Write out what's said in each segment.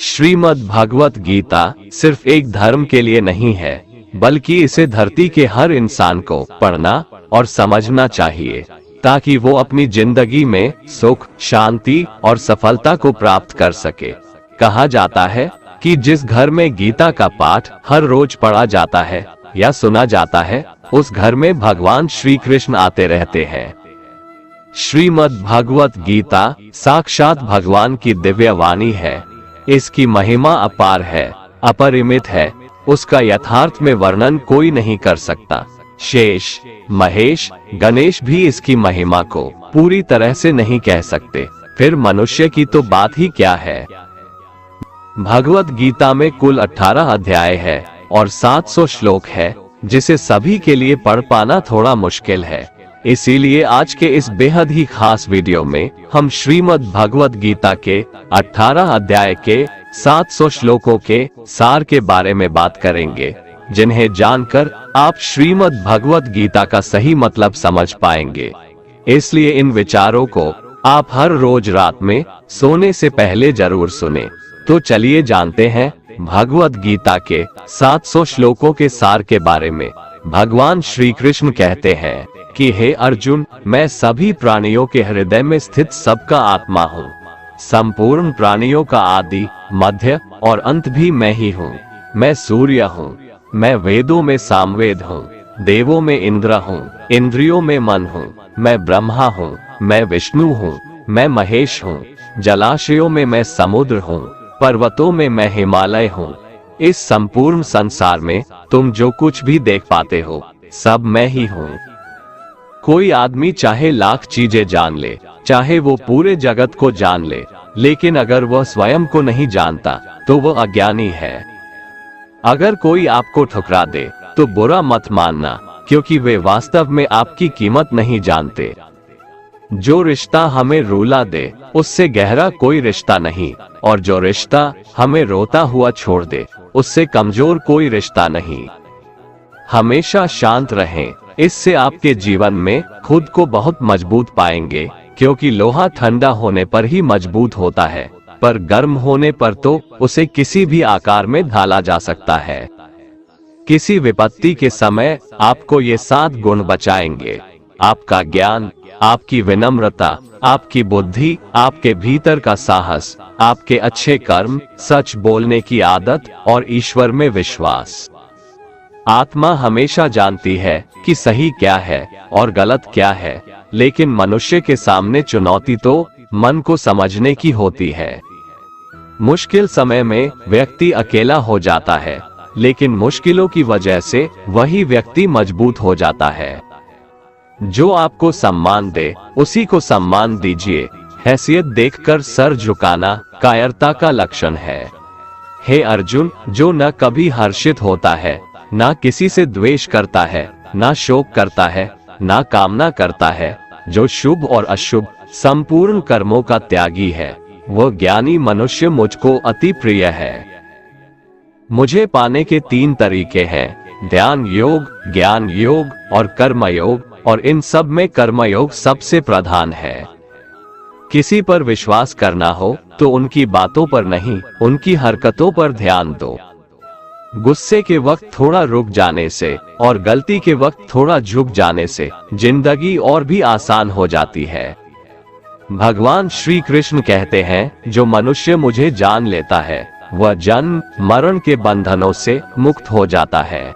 श्रीमद् भागवत गीता सिर्फ एक धर्म के लिए नहीं है, बल्कि इसे धरती के हर इंसान को पढ़ना और समझना चाहिए, ताकि वो अपनी जिंदगी में सुख, शांति और सफलता को प्राप्त कर सके। कहा जाता है कि जिस घर में गीता का पाठ हर रोज पढ़ा जाता है या सुना जाता है, उस घर में भगवान श्री कृष्ण आते रहते हैं। श्रीमद् भागवत गीता साक्षात भगवान की दिव्य वाणी है। इसकी महिमा अपार है, अपरिमित है। उसका यथार्थ में वर्णन कोई नहीं कर सकता। शेष, महेश, गणेश भी इसकी महिमा को पूरी तरह से नहीं कह सकते, फिर मनुष्य की तो बात ही क्या है। भगवत गीता में कुल 18 अध्याय है और 700 श्लोक है, जिसे सभी के लिए पढ़ पाना थोड़ा मुश्किल है। इसीलिए आज के इस बेहद ही खास वीडियो में हम श्रीमद् भगवत गीता के 18 अध्याय के 700 श्लोकों के सार के बारे में बात करेंगे, जिन्हें जानकर आप श्रीमद् भगवत गीता का सही मतलब समझ पाएंगे। इसलिए इन विचारों को आप हर रोज रात में सोने से पहले जरूर सुने। तो चलिए जानते हैं भगवत गीता के 700 श्लोकों के सार के बारे में। भगवान श्री कृष्ण कहते हैं कि हे अर्जुन, मैं सभी प्राणियों के हृदय में स्थित सबका आत्मा हूँ। संपूर्ण प्राणियों का आदि, मध्य और अंत भी मैं ही हूँ। मैं सूर्य हूँ, मैं वेदों में सामवेद हूँ, देवों में इंद्र हूँ, इंद्रियों में मन हूँ, मैं ब्रह्मा हूँ, मैं विष्णु हूँ, मैं महेश हूँ, जलाशयों में मैं समुद्र हूँ, पर्वतों में मैं हिमालय हूँ। इस संपूर्ण संसार में तुम जो कुछ भी देख पाते हो, सब मैं ही हूँ। कोई आदमी चाहे लाख चीजें जान ले, चाहे वो पूरे जगत को जान ले, लेकिन अगर वह स्वयं को नहीं जानता तो वह अज्ञानी है। अगर कोई आपको ठुकरा दे तो बुरा मत मानना, क्योंकि वे वास्तव में आपकी कीमत नहीं जानते। जो रिश्ता हमें रुला दे, उससे गहरा कोई रिश्ता नहीं, और जो रिश्ता हमें रोता हुआ छोड़ दे, उससे कमजोर कोई रिश्ता नहीं। हमेशा शांत रहें, इससे आपके जीवन में खुद को बहुत मजबूत पाएंगे, क्योंकि लोहा ठंडा होने पर ही मजबूत होता है, पर गर्म होने पर तो उसे किसी भी आकार में ढाला जा सकता है। किसी विपत्ति के समय आपको ये 7 गुण बचाएंगे: आपका ज्ञान, आपकी विनम्रता, आपकी बुद्धि, आपके भीतर का साहस, आपके अच्छे कर्म, सच बोलने की आदत और ईश्वर में विश्वास। आत्मा हमेशा जानती है कि सही क्या है और गलत क्या है, लेकिन मनुष्य के सामने चुनौती तो मन को समझने की होती है। मुश्किल समय में व्यक्ति अकेला हो जाता है, लेकिन मुश्किलों की वजह से वही व्यक्ति मजबूत हो जाता है। जो आपको सम्मान दे, उसी को सम्मान दीजिए। हैसियत देखकर सर झुकाना कायरता का लक्षण है। हे अर्जुन, जो न कभी हर्षित होता है, ना किसी से द्वेष करता है, ना शोक करता है, ना कामना करता है, जो शुभ और अशुभ संपूर्ण कर्मों का त्यागी है, वह ज्ञानी मनुष्य मुझको अति प्रिय है। मुझे पाने के 3 तरीके हैं: ध्यान योग, ज्ञान योग और कर्म योग, और इन सब में कर्मयोग सबसे प्रधान है। किसी पर विश्वास करना हो तो उनकी बातों पर नहीं, उनकी हरकतों पर ध्यान दो। गुस्से के वक्त थोड़ा रुक जाने से और गलती के वक्त थोड़ा झुक जाने से जिंदगी और भी आसान हो जाती है। भगवान श्री कृष्ण कहते हैं, जो मनुष्य मुझे जान लेता है, वह जन्म मरण के बंधनों से मुक्त हो जाता है।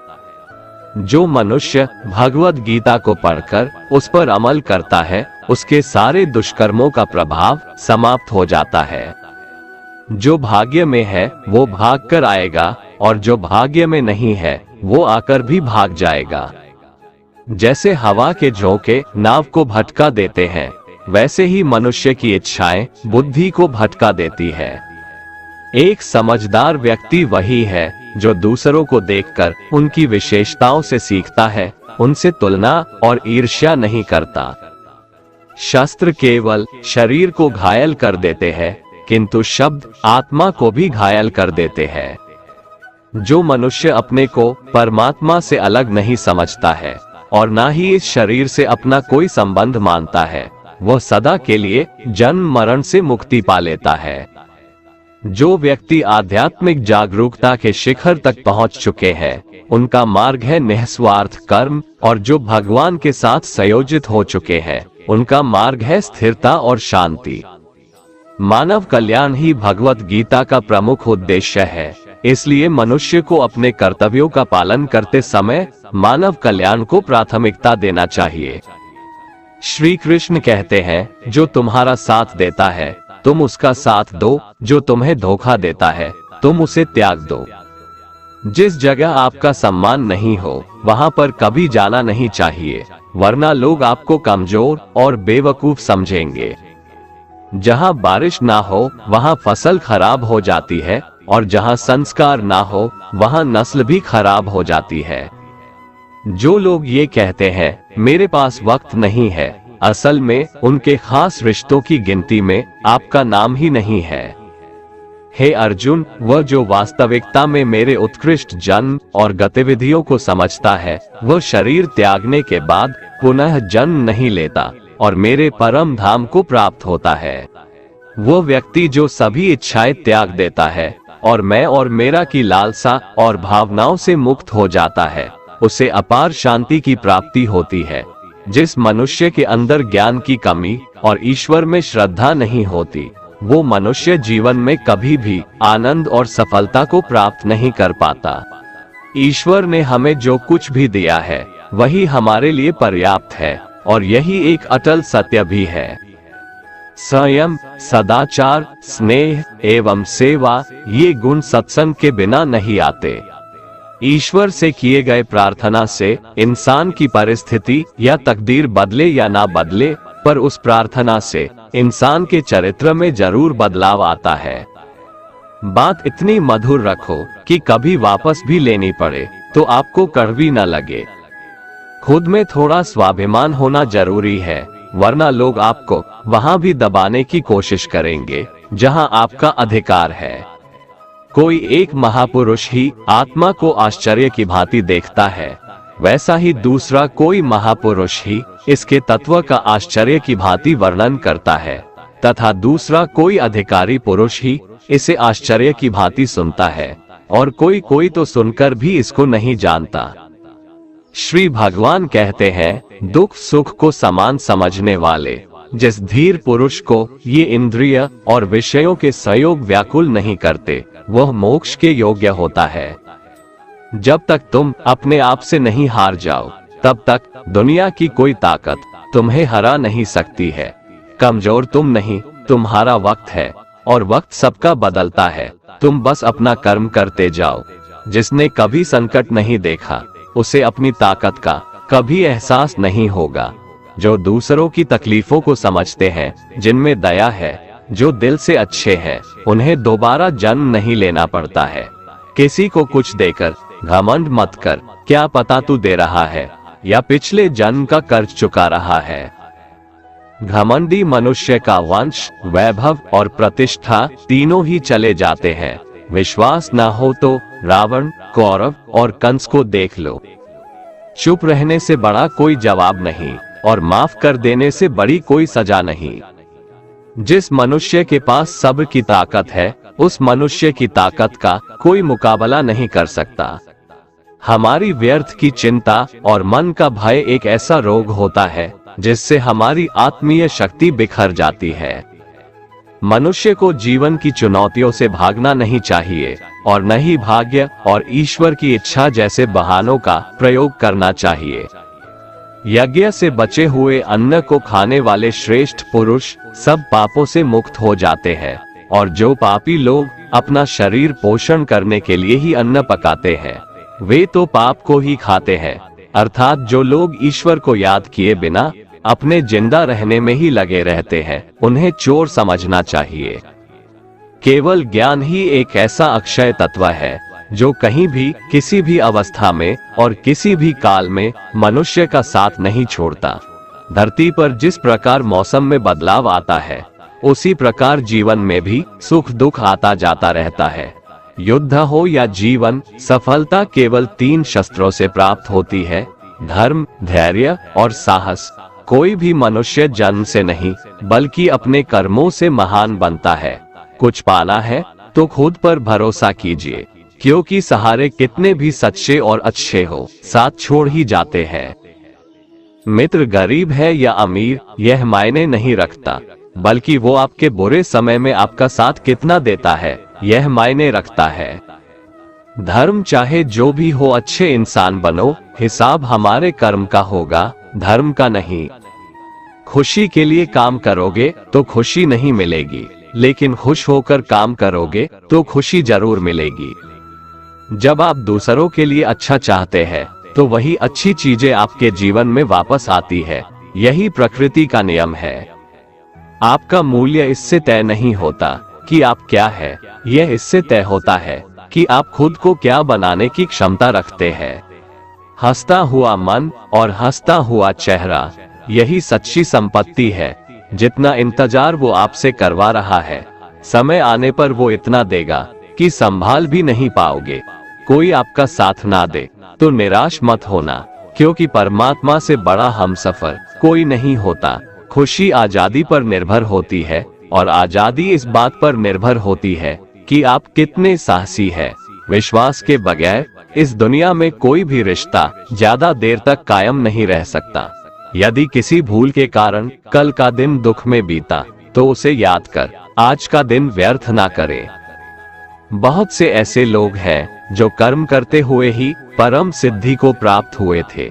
जो मनुष्य भगवत गीता को पढ़कर उस पर अमल करता है, उसके सारे दुष्कर्मों का प्रभाव समाप्त हो जाता है। जो भाग्य में है वो भाग कर आएगा, और जो भाग्य में नहीं है वो आकर भी भाग जाएगा। जैसे हवा के झोंके नाव को भटका देते हैं, वैसे ही मनुष्य की इच्छाएं बुद्धि को भटका देती है। एक समझदार व्यक्ति वही है जो दूसरों को देखकर उनकी विशेषताओं से सीखता है, उनसे तुलना और ईर्ष्या नहीं करता। शस्त्र केवल शरीर को घायल कर देते हैं, किंतु शब्द आत्मा को भी घायल कर देते हैं। जो मनुष्य अपने को परमात्मा से अलग नहीं समझता है और ना ही इस शरीर से अपना कोई संबंध मानता है, वह सदा के लिए जन्म मरण से मुक्ति पा लेता है। जो व्यक्ति आध्यात्मिक जागरूकता के शिखर तक पहुंच चुके हैं, उनका मार्ग है निस्वार्थ कर्म, और जो भगवान के साथ संयोजित हो चुके हैं, उनका मार्ग है स्थिरता और शांति। मानव कल्याण ही भगवत गीता का प्रमुख उद्देश्य है, इसलिए मनुष्य को अपने कर्तव्यों का पालन करते समय मानव कल्याण को प्राथमिकता देना चाहिए। श्री कृष्ण कहते हैं, जो तुम्हारा साथ देता है तुम उसका साथ दो, जो तुम्हें धोखा देता है तुम उसे त्याग दो। जिस जगह आपका सम्मान नहीं हो वहां पर कभी जाना नहीं चाहिए, वरना लोग आपको कमजोर और बेवकूफ समझेंगे। जहां बारिश ना हो वहां फसल खराब हो जाती है, और जहां संस्कार ना हो वहां नस्ल भी खराब हो जाती है। जो लोग ये कहते हैं मेरे पास वक्त नहीं है, असल में उनके खास रिश्तों की गिनती में आपका नाम ही नहीं है। हे अर्जुन, वह जो वास्तविकता में मेरे उत्कृष्ट जन्म और गतिविधियों को समझता है, वह शरीर त्यागने के बाद पुनः जन्म नहीं लेता और मेरे परम धाम को प्राप्त होता है। वह व्यक्ति जो सभी इच्छाएं त्याग देता है और मैं और मेरा की लालसा और भावनाओं से मुक्त हो जाता है, उसे अपार शांति की प्राप्ति होती है। जिस मनुष्य के अंदर ज्ञान की कमी और ईश्वर में श्रद्धा नहीं होती, वो मनुष्य जीवन में कभी भी आनंद और सफलता को प्राप्त नहीं कर पाता। ईश्वर ने हमें जो कुछ भी दिया है वही हमारे लिए पर्याप्त है, और यही एक अटल सत्य भी है। संयम, सदाचार, स्नेह एवं सेवा, ये गुण सत्संग के बिना नहीं आते। ईश्वर से किए गए प्रार्थना से इंसान की परिस्थिति या तकदीर बदले या ना बदले, पर उस प्रार्थना से इंसान के चरित्र में जरूर बदलाव आता है। बात इतनी मधुर रखो कि कभी वापस भी लेनी पड़े तो आपको कड़वी न लगे। खुद में थोड़ा स्वाभिमान होना जरूरी है, वरना लोग आपको वहां भी दबाने की कोशिश करेंगे जहां आपका अधिकार है। कोई एक महापुरुष ही आत्मा को आश्चर्य की भांति देखता है, वैसा ही दूसरा कोई महापुरुष ही इसके तत्व का आश्चर्य की भांति वर्णन करता है, तथा दूसरा कोई अधिकारी पुरुष ही इसे आश्चर्य की भांति सुनता है, और कोई कोई तो सुनकर भी इसको नहीं जानता। श्री भगवान कहते हैं, दुख सुख को समान समझने वाले जिस धीर पुरुष को ये इंद्रिय और विषयों के संयोग व्याकुल नहीं करते, वह मोक्ष के योग्य होता है। जब तक तुम अपने आप से नहीं हार जाओ, तब तक दुनिया की कोई ताकत तुम्हें हरा नहीं सकती है। कमजोर तुम नहीं, तुम्हारा वक्त है, और वक्त सबका बदलता है। तुम बस अपना कर्म करते जाओ। जिसने कभी संकट नहीं देखा, उसे अपनी ताकत का कभी एहसास नहीं होगा। जो दूसरों की तकलीफों को समझते हैं, जिनमें दया है, जो दिल से अच्छे हैं, उन्हें दोबारा जन्म नहीं लेना पड़ता है। किसी को कुछ देकर घमंड मत कर, क्या पता तू दे रहा है या पिछले जन्म का कर्ज चुका रहा है। घमंडी मनुष्य का वंश, वैभव और प्रतिष्ठा तीनों ही चले जाते हैं। विश्वास न हो तो रावण, कौरव और कंस को देख लो। चुप रहने से बड़ा कोई जवाब नहीं, और माफ कर देने से बड़ी कोई सजा नहीं। जिस मनुष्य के पास सब्र की ताकत है, उस मनुष्य की ताकत का कोई मुकाबला नहीं कर सकता। हमारी व्यर्थ की चिंता और मन का भय एक ऐसा रोग होता है जिससे हमारी आत्मीय शक्ति बिखर जाती है। मनुष्य को जीवन की चुनौतियों से भागना नहीं चाहिए, और न ही भाग्य और ईश्वर की इच्छा जैसे बहानों का प्रयोग करना चाहिए। यज्ञ से बचे हुए अन्न को खाने वाले श्रेष्ठ पुरुष सब पापों से मुक्त हो जाते हैं, और जो पापी लोग अपना शरीर पोषण करने के लिए ही अन्न पकाते हैं, वे तो पाप को ही खाते हैं। अर्थात जो लोग ईश्वर को याद किए बिना अपने जिंदा रहने में ही लगे रहते हैं, उन्हें चोर समझना चाहिए। केवल ज्ञान ही एक ऐसा अक्षय तत्व है जो कहीं भी, किसी भी अवस्था में और किसी भी काल में मनुष्य का साथ नहीं छोड़ता। धरती पर जिस प्रकार मौसम में बदलाव आता है, उसी प्रकार जीवन में भी सुख दुख आता जाता रहता है। युद्ध हो या जीवन, सफलता केवल 3 शस्त्रों से प्राप्त होती है: धर्म, धैर्य और साहस। कोई भी मनुष्य जन्म से नहीं, बल्कि अपने कर्मों से महान बनता है। कुछ पाना है तो खुद पर भरोसा कीजिए, क्योंकि सहारे कितने भी सच्चे और अच्छे हो, साथ छोड़ ही जाते हैं। मित्र गरीब है या अमीर यह मायने नहीं रखता, बल्कि वो आपके बुरे समय में आपका साथ कितना देता है यह मायने रखता है। धर्म चाहे जो भी हो, अच्छे इंसान बनो, हिसाब हमारे कर्म का होगा, धर्म का नहीं। खुशी के लिए काम करोगे तो खुशी नहीं मिलेगी, लेकिन खुश होकर काम करोगे तो खुशी जरूर मिलेगी। जब आप दूसरों के लिए अच्छा चाहते हैं तो वही अच्छी चीजें आपके जीवन में वापस आती है। यही प्रकृति का नियम है। आपका मूल्य इससे तय नहीं होता कि आप क्या है, यह इससे तय होता है कि आप खुद को क्या बनाने की क्षमता रखते हैं। हंसता हुआ मन और हंसता हुआ चेहरा, यही सच्ची संपत्ति है। जितना इंतजार वो आपसे करवा रहा है, समय आने पर वो इतना देगा कि संभाल भी नहीं पाओगे। कोई आपका साथ ना दे तो निराश मत होना, क्योंकि परमात्मा से बड़ा हमसफर कोई नहीं होता। खुशी आजादी पर निर्भर होती है, और आजादी इस बात पर निर्भर होती है कि आप कितने साहसी हैं। विश्वास के बगैर इस दुनिया में कोई भी रिश्ता ज्यादा देर तक कायम नहीं रह सकता। यदि किसी भूल के कारण कल का दिन दुख में बीता, तो उसे याद कर आज का दिन व्यर्थ ना करे। बहुत से ऐसे लोग हैं जो कर्म करते हुए ही परम सिद्धि को प्राप्त हुए थे।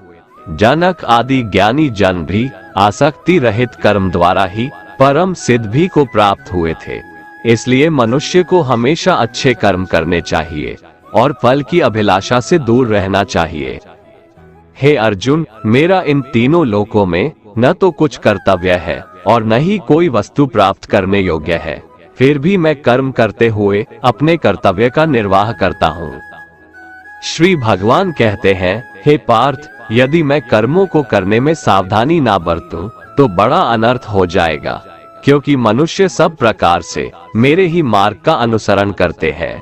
जनक आदि ज्ञानी जन भी आसक्ति रहित कर्म द्वारा ही परम सिद्धि को प्राप्त हुए थे। इसलिए मनुष्य को हमेशा अच्छे कर्म करने चाहिए और फल की अभिलाषा से दूर रहना चाहिए। हे अर्जुन, मेरा इन तीनों लोकों में न तो कुछ कर्तव्य है और न ही कोई वस्तु प्राप्त करने योग्य है, फिर भी मैं कर्म करते हुए अपने कर्तव्य का निर्वाह करता हूँ। श्री भगवान कहते हैं, हे पार्थ, यदि मैं कर्मों को करने में सावधानी ना बरतूं तो बड़ा अनर्थ हो जाएगा, क्योंकि मनुष्य सब प्रकार से मेरे ही मार्ग का अनुसरण करते हैं।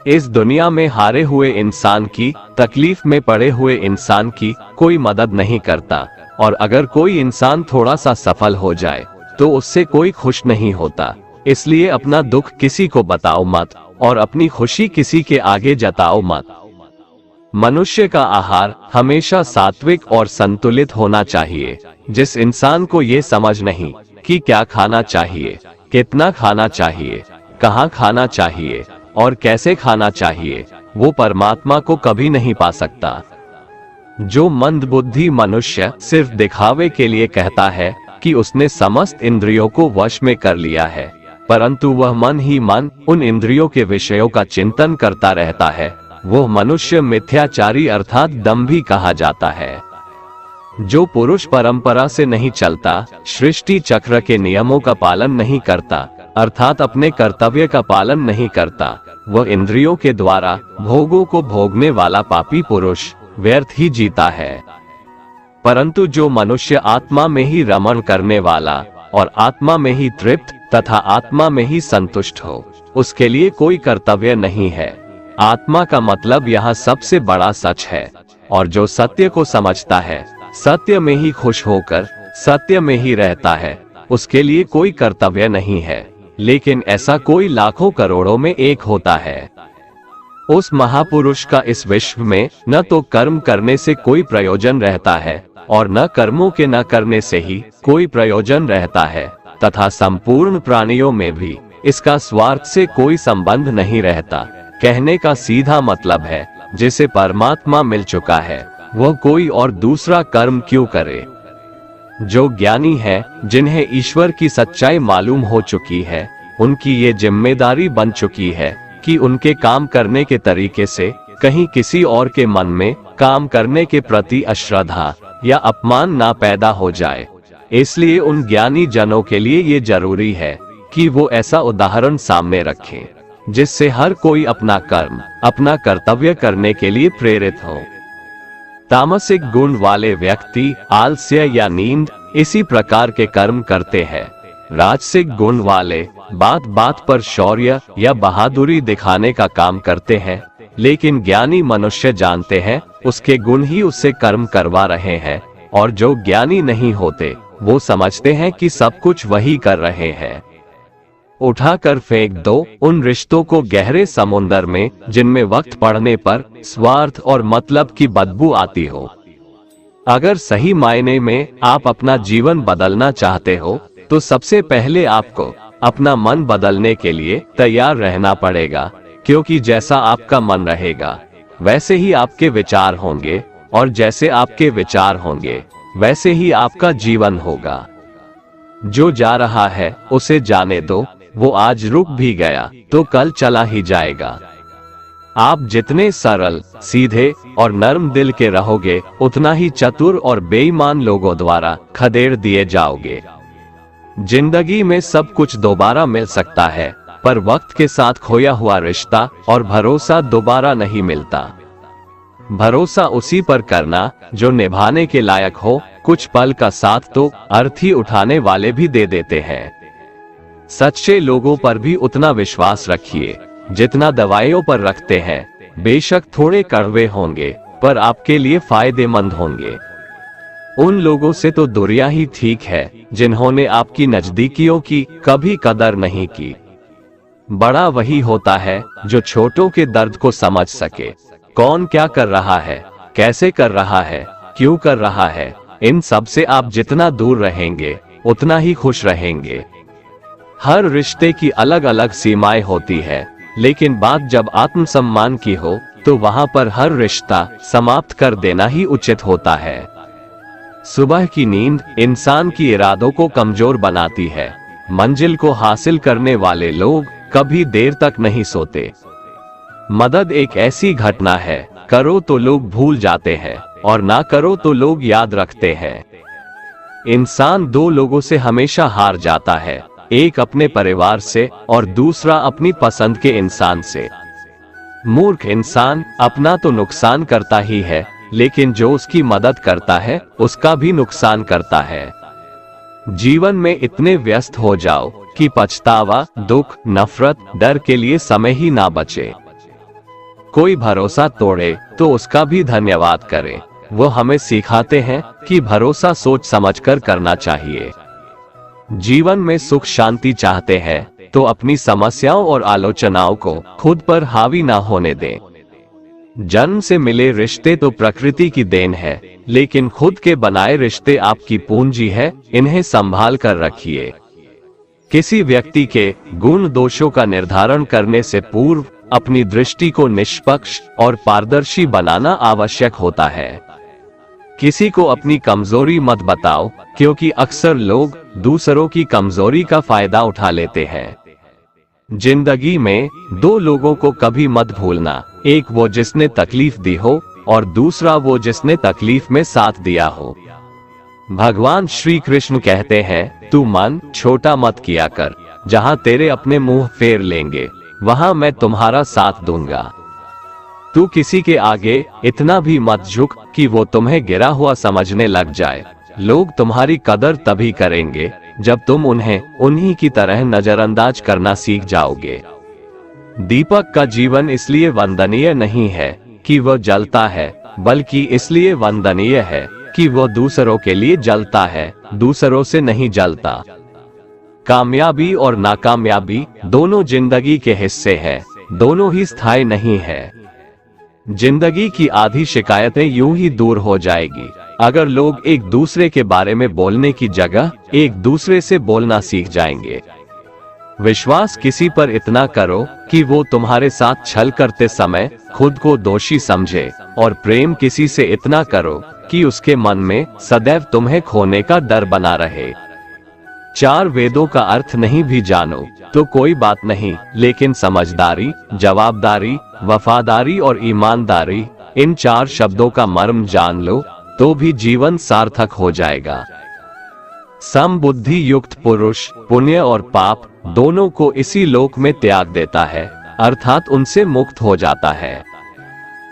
इस दुनिया में हारे हुए इंसान की, तकलीफ में पड़े हुए इंसान की कोई मदद नहीं करता, और अगर कोई इंसान थोड़ा सा सफल हो जाए तो उससे कोई खुश नहीं होता। इसलिए अपना दुख किसी को बताओ मत और अपनी खुशी किसी के आगे जताओ मत। मनुष्य का आहार हमेशा सात्विक और संतुलित होना चाहिए। जिस इंसान को ये समझ नहीं कि क्या खाना चाहिए, कितना खाना चाहिए, कहाँ खाना चाहिए और कैसे खाना चाहिए, वो परमात्मा को कभी नहीं पा सकता। जो मंदबुद्धि मनुष्य सिर्फ दिखावे के लिए कहता है कि उसने समस्त इंद्रियों को वश में कर लिया है, परंतु वह मन ही मन उन इंद्रियों के विषयों का चिंतन करता रहता है, वो मनुष्य मिथ्याचारी अर्थात दंभी कहा जाता है। जो पुरुष परंपरा से नहीं चलता, सृष्टि चक्र के नियमों का पालन नहीं करता, अर्थात अपने कर्तव्य का पालन नहीं करता, वह इंद्रियों के द्वारा भोगों को भोगने वाला पापी पुरुष व्यर्थ ही जीता है। परंतु जो मनुष्य आत्मा में ही रमण करने वाला और आत्मा में ही तृप्त तथा आत्मा में ही संतुष्ट हो, उसके लिए कोई कर्तव्य नहीं है। आत्मा का मतलब यहाँ सबसे बड़ा सच है, और जो सत्य को समझता है, सत्य में ही खुश होकर सत्य में ही रहता है, उसके लिए कोई कर्तव्य नहीं है। लेकिन ऐसा कोई लाखों करोड़ों में एक होता है। उस महापुरुष का इस विश्व में न तो कर्म करने से कोई प्रयोजन रहता है और न कर्मों के न करने से ही कोई प्रयोजन रहता है, तथा संपूर्ण प्राणियों में भी इसका स्वार्थ से कोई संबंध नहीं रहता। कहने का सीधा मतलब है, जिसे परमात्मा मिल चुका है वह कोई और दूसरा कर्म क्यों करे। जो ज्ञानी है, जिन्हें ईश्वर की सच्चाई मालूम हो चुकी है, उनकी ये जिम्मेदारी बन चुकी है कि उनके काम करने के तरीके से कहीं किसी और के मन में काम करने के प्रति अश्रद्धा या अपमान ना पैदा हो जाए। इसलिए उन ज्ञानी जनों के लिए ये जरूरी है कि वो ऐसा उदाहरण सामने रखें जिससे हर कोई अपना कर्म, अपना कर्तव्य करने के लिए प्रेरित हो। तामसिक गुण वाले व्यक्ति आलस्य या नींद इसी प्रकार के कर्म करते हैं। राजसिक गुण वाले बात बात पर शौर्य या बहादुरी दिखाने का काम करते हैं, लेकिन ज्ञानी मनुष्य जानते हैं उसके गुण ही उससे कर्म करवा रहे हैं, और जो ज्ञानी नहीं होते वो समझते हैं कि सब कुछ वही कर रहे हैं। उठाकर फेंक दो उन रिश्तों को गहरे समुंदर में जिनमें वक्त पड़ने पर स्वार्थ और मतलब की बदबू आती हो। अगर सही मायने में आप अपना जीवन बदलना चाहते हो तो सबसे पहले आपको अपना मन बदलने के लिए तैयार रहना पड़ेगा, क्योंकि जैसा आपका मन रहेगा वैसे ही आपके विचार होंगे, और जैसे आपके विचार होंगे वैसे ही आपका जीवन होगा। जो जा रहा है उसे जाने दो, वो आज रुक भी गया तो कल चला ही जाएगा। आप जितने सरल, सीधे और नर्म दिल के रहोगे उतना ही चतुर और बेईमान लोगों द्वारा खदेड़ दिए जाओगे। जिंदगी में सब कुछ दोबारा मिल सकता है, पर वक्त के साथ खोया हुआ रिश्ता और भरोसा दोबारा नहीं मिलता। भरोसा उसी पर करना जो निभाने के लायक हो। कुछ पल का साथ तो अर्थी उठाने वाले भी दे देते हैं। सच्चे लोगों पर भी उतना विश्वास रखिए जितना दवाइयों पर रखते हैं। बेशक थोड़े कड़वे होंगे पर आपके लिए फायदेमंद होंगे। उन लोगों से तो दूरियां ही ठीक है जिन्होंने आपकी नजदीकियों की कभी कदर नहीं की। बड़ा वही होता है जो छोटों के दर्द को समझ सके। कौन क्या कर रहा है, कैसे कर रहा है, क्यों कर रहा है, इन सब से आप जितना दूर रहेंगे उतना ही खुश रहेंगे। हर रिश्ते की अलग अलग सीमाएं होती है, लेकिन बात जब आत्मसम्मान की हो तो वहां पर हर रिश्ता समाप्त कर देना ही उचित होता है। सुबह की नींद इंसान की इरादों को कमजोर बनाती है। मंजिल को हासिल करने वाले लोग कभी देर तक नहीं सोते। मदद एक ऐसी घटना है, करो तो लोग भूल जाते हैं और ना करो तो लोग याद रखते हैं। इंसान दो लोगों से हमेशा हार जाता है, एक अपने परिवार से और दूसरा अपनी पसंद के इंसान से। मूर्ख इंसान अपना तो नुकसान करता ही है, लेकिन जो उसकी मदद करता है उसका भी नुकसान करता है। जीवन में इतने व्यस्त हो जाओ कि पछतावा, दुख, नफरत, डर के लिए समय ही ना बचे। कोई भरोसा तोड़े तो उसका भी धन्यवाद करे। वो हमें सिखाते हैं कि भरोसा सोच समझकर करना चाहिए। जीवन में सुख शांति चाहते हैं तो अपनी समस्याओं और आलोचनाओं को खुद पर हावी ना होने दें। जन्म से मिले रिश्ते तो प्रकृति की देन है, लेकिन खुद के बनाए रिश्ते आपकी पूंजी है, इन्हें संभाल कर रखिए। किसी व्यक्ति के गुण दोषों का निर्धारण करने से पूर्व अपनी दृष्टि को निष्पक्ष और पारदर्शी बनाना आवश्यक होता है। किसी को अपनी कमजोरी मत बताओ, क्योंकि अक्सर लोग दूसरों की कमजोरी का फायदा उठा लेते हैं। जिंदगी में दो लोगों को कभी मत भूलना, एक वो जिसने तकलीफ दी हो और दूसरा वो जिसने तकलीफ में साथ दिया हो। भगवान श्री कृष्ण कहते हैं, तू मन छोटा मत किया कर, जहाँ तेरे अपने मुंह फेर लेंगे वहाँ मैं तुम्हारा साथ दूंगा। तू किसी के आगे इतना भी मत झुक कि वो तुम्हें गिरा हुआ समझने लग जाए। लोग तुम्हारी कदर तभी करेंगे जब तुम उन्हें उन्हीं की तरह नजरअंदाज करना सीख जाओगे। दीपक का जीवन इसलिए वंदनीय नहीं है कि वह जलता है, बल्कि इसलिए वंदनीय है कि वह दूसरों के लिए जलता है, दूसरों से नहीं जलता। कामयाबी और नाकामयाबी दोनों जिंदगी के हिस्से हैं, दोनों ही स्थायी नहीं है। जिंदगी की आधी शिकायतें यूं ही दूर हो जाएगी अगर लोग एक दूसरे के बारे में बोलने की जगह एक दूसरे से बोलना सीख जाएंगे। विश्वास किसी पर इतना करो कि वो तुम्हारे साथ छल करते समय खुद को दोषी समझे, और प्रेम किसी से इतना करो कि उसके मन में सदैव तुम्हें खोने का डर बना रहे। चार वेदों का अर्थ नहीं भी जानो तो कोई बात नहीं, लेकिन समझदारी, जवाबदारी, वफादारी और ईमानदारी, इन चार शब्दों का मर्म जान लो तो भी जीवन सार्थक हो जाएगा। समबुद्धि युक्त पुरुष पुण्य और पाप दोनों को इसी लोक में त्याग देता है, अर्थात उनसे मुक्त हो जाता है।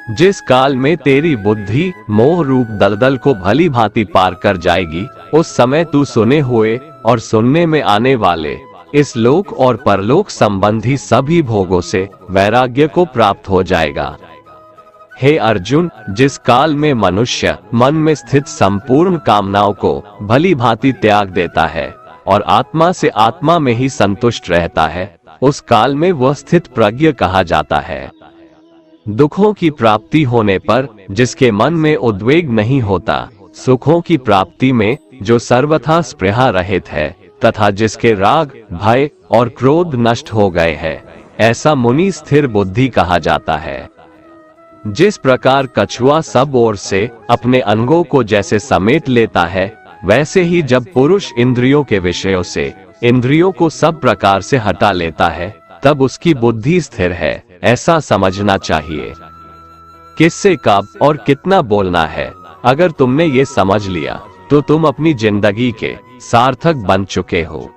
जिस काल में तेरी बुद्धि मोह रूप दलदल को भली भांति पार कर जाएगी, उस समय तू सुने हुए और सुनने में आने वाले इस लोक और परलोक संबंधी सभी भोगों से वैराग्य को प्राप्त हो जाएगा। हे अर्जुन, जिस काल में मनुष्य मन में स्थित संपूर्ण कामनाओं को भली भांति त्याग देता है, और आत्मा से आत्मा में ही संतुष्ट रहता है, उस काल में वह स्थित प्रज्ञ कहा जाता है। दुखों की प्राप्ति होने पर जिसके मन में उद्वेग नहीं होता, सुखों की प्राप्ति में जो सर्वथा स्पृहा रहित है तथा जिसके राग, भय और क्रोध नष्ट हो गए हैं, ऐसा मुनि स्थिर बुद्धि कहा जाता है। जिस प्रकार कछुआ सब ओर से अपने अंगों को जैसे समेट लेता है, वैसे ही जब पुरुष इंद्रियों के विषयों से इंद्रियों को सब प्रकार से हटा लेता है, तब उसकी बुद्धि स्थिर है, ऐसा समझना चाहिए। किससे कब और कितना बोलना है, अगर तुमने ये समझ लिया तो तुम अपनी जिंदगी के सार्थक बन चुके हो।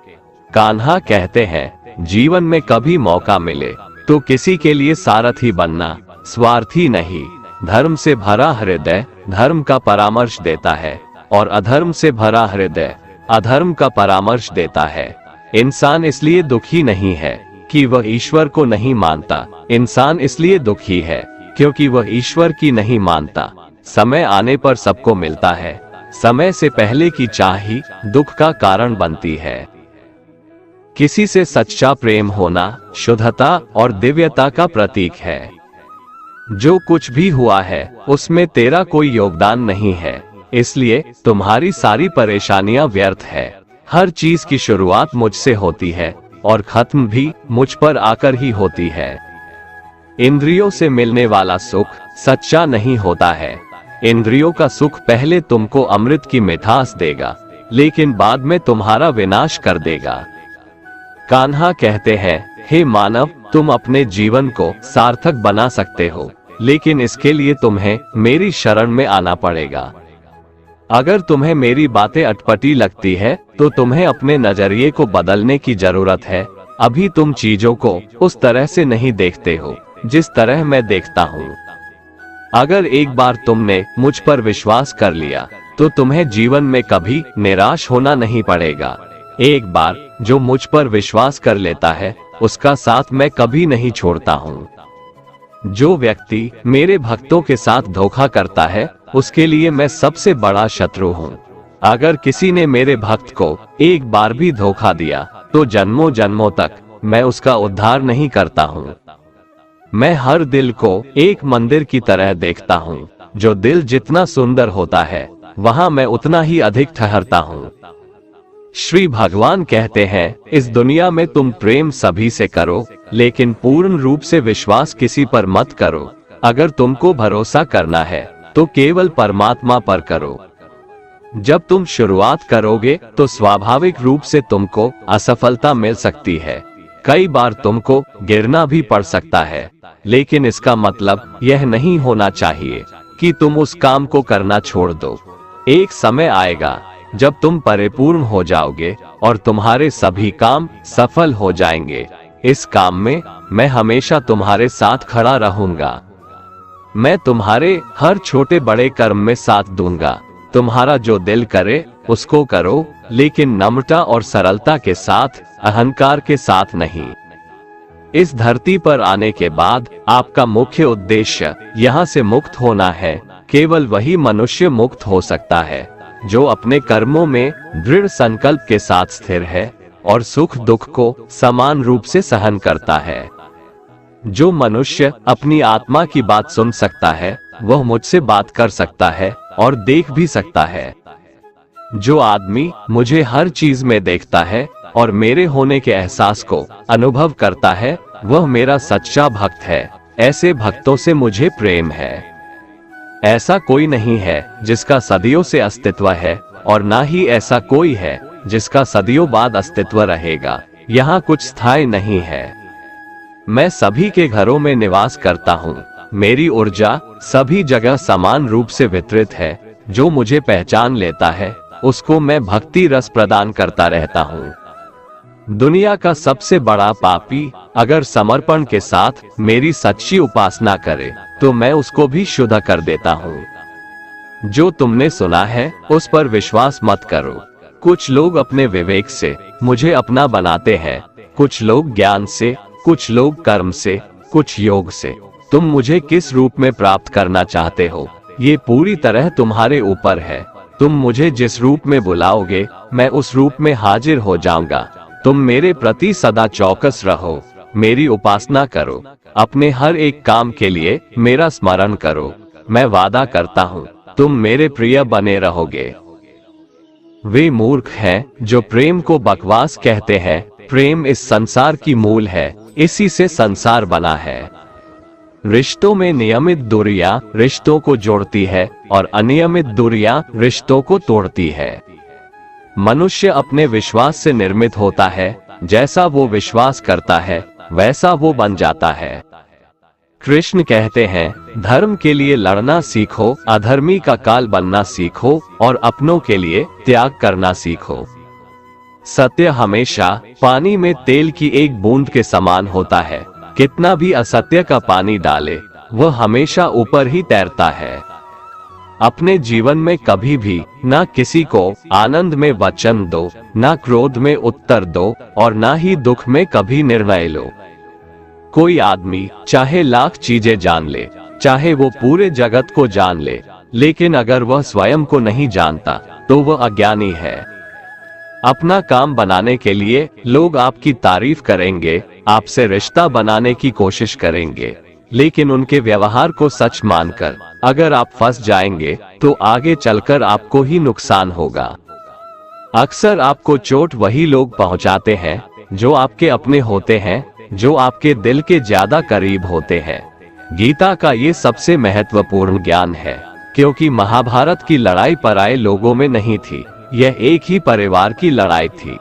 कान्हा कहते हैं, जीवन में कभी मौका मिले तो किसी के लिए सारथी बनना, स्वार्थी नहीं। धर्म से भरा हृदय धर्म का परामर्श देता है और अधर्म से भरा हृदय अधर्म का परामर्श देता है। इंसान इसलिए दुखी नहीं है कि वह ईश्वर को नहीं मानता, इंसान इसलिए दुखी है क्योंकि वह ईश्वर की नहीं मानता। समय आने पर सबको मिलता है, समय से पहले की चाह ही दुख का कारण बनती है। किसी से सच्चा प्रेम होना शुद्धता और दिव्यता का प्रतीक है। जो कुछ भी हुआ है उसमें तेरा कोई योगदान नहीं है, इसलिए तुम्हारी सारी परेशानियां व्यर्थ है। हर चीज की शुरुआत मुझसे होती है और खत्म भी मुझ पर आकर ही होती है। इंद्रियों से मिलने वाला सुख सच्चा नहीं होता है। इंद्रियों का सुख पहले तुमको अमृत की मिठास देगा, लेकिन बाद में तुम्हारा विनाश कर देगा। कान्हा कहते हैं, हे मानव, तुम अपने जीवन को सार्थक बना सकते हो, लेकिन इसके लिए तुम्हें मेरी शरण में आना पड़ेगा। अगर तुम्हें मेरी बातें अटपटी लगती है तो तुम्हें अपने नजरिए को बदलने की जरूरत है। अभी तुम चीजों को उस तरह से नहीं देखते हो जिस तरह मैं देखता हूँ। अगर एक बार तुमने मुझ पर विश्वास कर लिया तो तुम्हें जीवन में कभी निराश होना नहीं पड़ेगा। एक बार जो मुझ पर विश्वास कर लेता है उसका साथ मैं कभी नहीं छोड़ता हूँ। जो व्यक्ति मेरे भक्तों के साथ धोखा करता है उसके लिए मैं सबसे बड़ा शत्रु हूँ। अगर किसी ने मेरे भक्त को एक बार भी धोखा दिया तो जन्मों जन्मों तक मैं उसका उद्धार नहीं करता हूँ। मैं हर दिल को एक मंदिर की तरह देखता हूँ। जो दिल जितना सुंदर होता है वहाँ मैं उतना ही अधिक ठहरता हूँ। श्री भगवान कहते हैं, इस दुनिया में तुम प्रेम सभी से करो, लेकिन पूर्ण रूप से विश्वास किसी पर मत करो। अगर तुमको भरोसा करना है तो केवल परमात्मा पर करो। जब तुम शुरुआत करोगे तो स्वाभाविक रूप से तुमको असफलता मिल सकती है। कई बार तुमको गिरना भी पड़ सकता है, लेकिन इसका मतलब यह नहीं होना चाहिए कि तुम उस काम को करना छोड़ दो। एक समय आएगा जब तुम परिपूर्ण हो जाओगे और तुम्हारे सभी काम सफल हो जाएंगे। इस काम में मैं हमेशा तुम्हारे साथ खड़ा रहूंगा। मैं तुम्हारे हर छोटे बड़े कर्म में साथ दूंगा। तुम्हारा जो दिल करे उसको करो, लेकिन नम्रता और सरलता के साथ, अहंकार के साथ नहीं। इस धरती पर आने के बाद आपका मुख्य उद्देश्य यहाँ से मुक्त होना है। केवल वही मनुष्य मुक्त हो सकता है जो अपने कर्मों में दृढ़ संकल्प के साथ स्थिर है और सुख दुख को समान रूप से सहन करता है। जो मनुष्य अपनी आत्मा की बात सुन सकता है वह मुझसे बात कर सकता है और देख भी सकता है। जो आदमी मुझे हर चीज में देखता है और मेरे होने के एहसास को अनुभव करता है वह मेरा सच्चा भक्त है। ऐसे भक्तों से मुझे प्रेम है। ऐसा कोई नहीं है जिसका सदियों से अस्तित्व है और ना ही ऐसा कोई है जिसका सदियों बाद अस्तित्व रहेगा। यहाँ कुछ स्थायी नहीं है। मैं सभी के घरों में निवास करता हूँ। मेरी ऊर्जा सभी जगह समान रूप से वितरित है। जो मुझे पहचान लेता है उसको मैं भक्ति रस प्रदान करता रहता हूँ। दुनिया का सबसे बड़ा पापी अगर समर्पण के साथ मेरी सच्ची उपासना करे तो मैं उसको भी शुद्ध कर देता हूँ। जो तुमने सुना है उस पर विश्वास मत करो। कुछ लोग अपने विवेक से मुझे अपना बनाते हैं, कुछ लोग ज्ञान से, कुछ लोग कर्म से, कुछ योग से। तुम मुझे किस रूप में प्राप्त करना चाहते हो ये पूरी तरह तुम्हारे ऊपर है। तुम मुझे जिस रूप में बुलाओगे मैं उस रूप में हाजिर हो जाऊंगा। तुम मेरे प्रति सदा चौकस रहो, मेरी उपासना करो, अपने हर एक काम के लिए मेरा स्मरण करो। मैं वादा करता हूँ तुम मेरे प्रिय बने रहोगे। वे मूर्ख हैं जो प्रेम को बकवास कहते हैं। प्रेम इस संसार की मूल है, इसी से संसार बना है। रिश्तों में नियमित दूरियां रिश्तों को जोड़ती है और अनियमित दूरियां रिश्तों को तोड़ती है। मनुष्य अपने विश्वास से निर्मित होता है, जैसा वो विश्वास करता है वैसा वो बन जाता है। कृष्ण कहते हैं, धर्म के लिए लड़ना सीखो, अधर्मी का काल बनना सीखो और अपनों के लिए त्याग करना सीखो। सत्य हमेशा पानी में तेल की एक बूंद के समान होता है। कितना भी असत्य का पानी डाले, वह हमेशा ऊपर ही तैरता है। अपने जीवन में कभी भी ना किसी को आनंद में वचन दो, ना क्रोध में उत्तर दो और ना ही दुख में कभी निर्णय लो। कोई आदमी चाहे लाख चीजें जान ले, चाहे वो पूरे जगत को जान ले, लेकिन अगर वह स्वयं को नहीं जानता तो वह अज्ञानी है। अपना काम बनाने के लिए लोग आपकी तारीफ करेंगे, आपसे रिश्ता बनाने की कोशिश करेंगे, लेकिन उनके व्यवहार को सच मानकर अगर आप फंस जाएंगे तो आगे चलकर आपको ही नुकसान होगा। अक्सर आपको चोट वही लोग पहुंचाते हैं जो आपके अपने होते हैं, जो आपके दिल के ज्यादा करीब होते हैं। गीता का ये सबसे महत्वपूर्ण ज्ञान है, क्योंकि महाभारत की लड़ाई पराये लोगों में नहीं थी, यह एक ही परिवार की लड़ाई थी।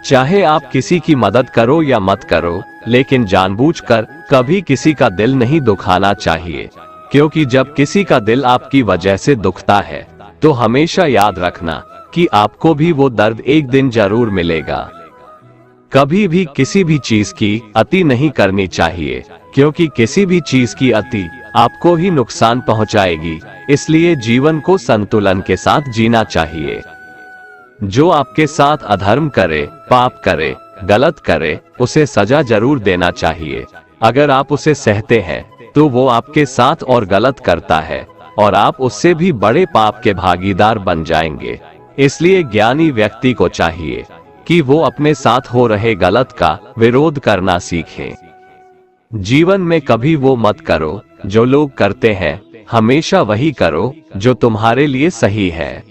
चाहे आप किसी की मदद करो या मत करो, लेकिन जानबूझकर कभी किसी का दिल नहीं दुखाना चाहिए, क्योंकि जब किसी का दिल आपकी वजह से दुखता है तो हमेशा याद रखना कि आपको भी वो दर्द एक दिन जरूर मिलेगा। कभी भी किसी भी चीज की अति नहीं करनी चाहिए, क्योंकि किसी भी चीज की अति आपको ही नुकसान पहुंचाएगी। इसलिए जीवन को संतुलन के साथ जीना चाहिए। जो आपके साथ अधर्म करे, पाप करे, गलत करे, उसे सजा जरूर देना चाहिए। अगर आप उसे सहते हैं तो वो आपके साथ और गलत करता है और आप उससे भी बड़े पाप के भागीदार बन जाएंगे। इसलिए ज्ञानी व्यक्ति को चाहिए कि वो अपने साथ हो रहे गलत का विरोध करना सीखे। जीवन में कभी वो मत करो जो लोग करते हैं, हमेशा वही करो जो तुम्हारे लिए सही है।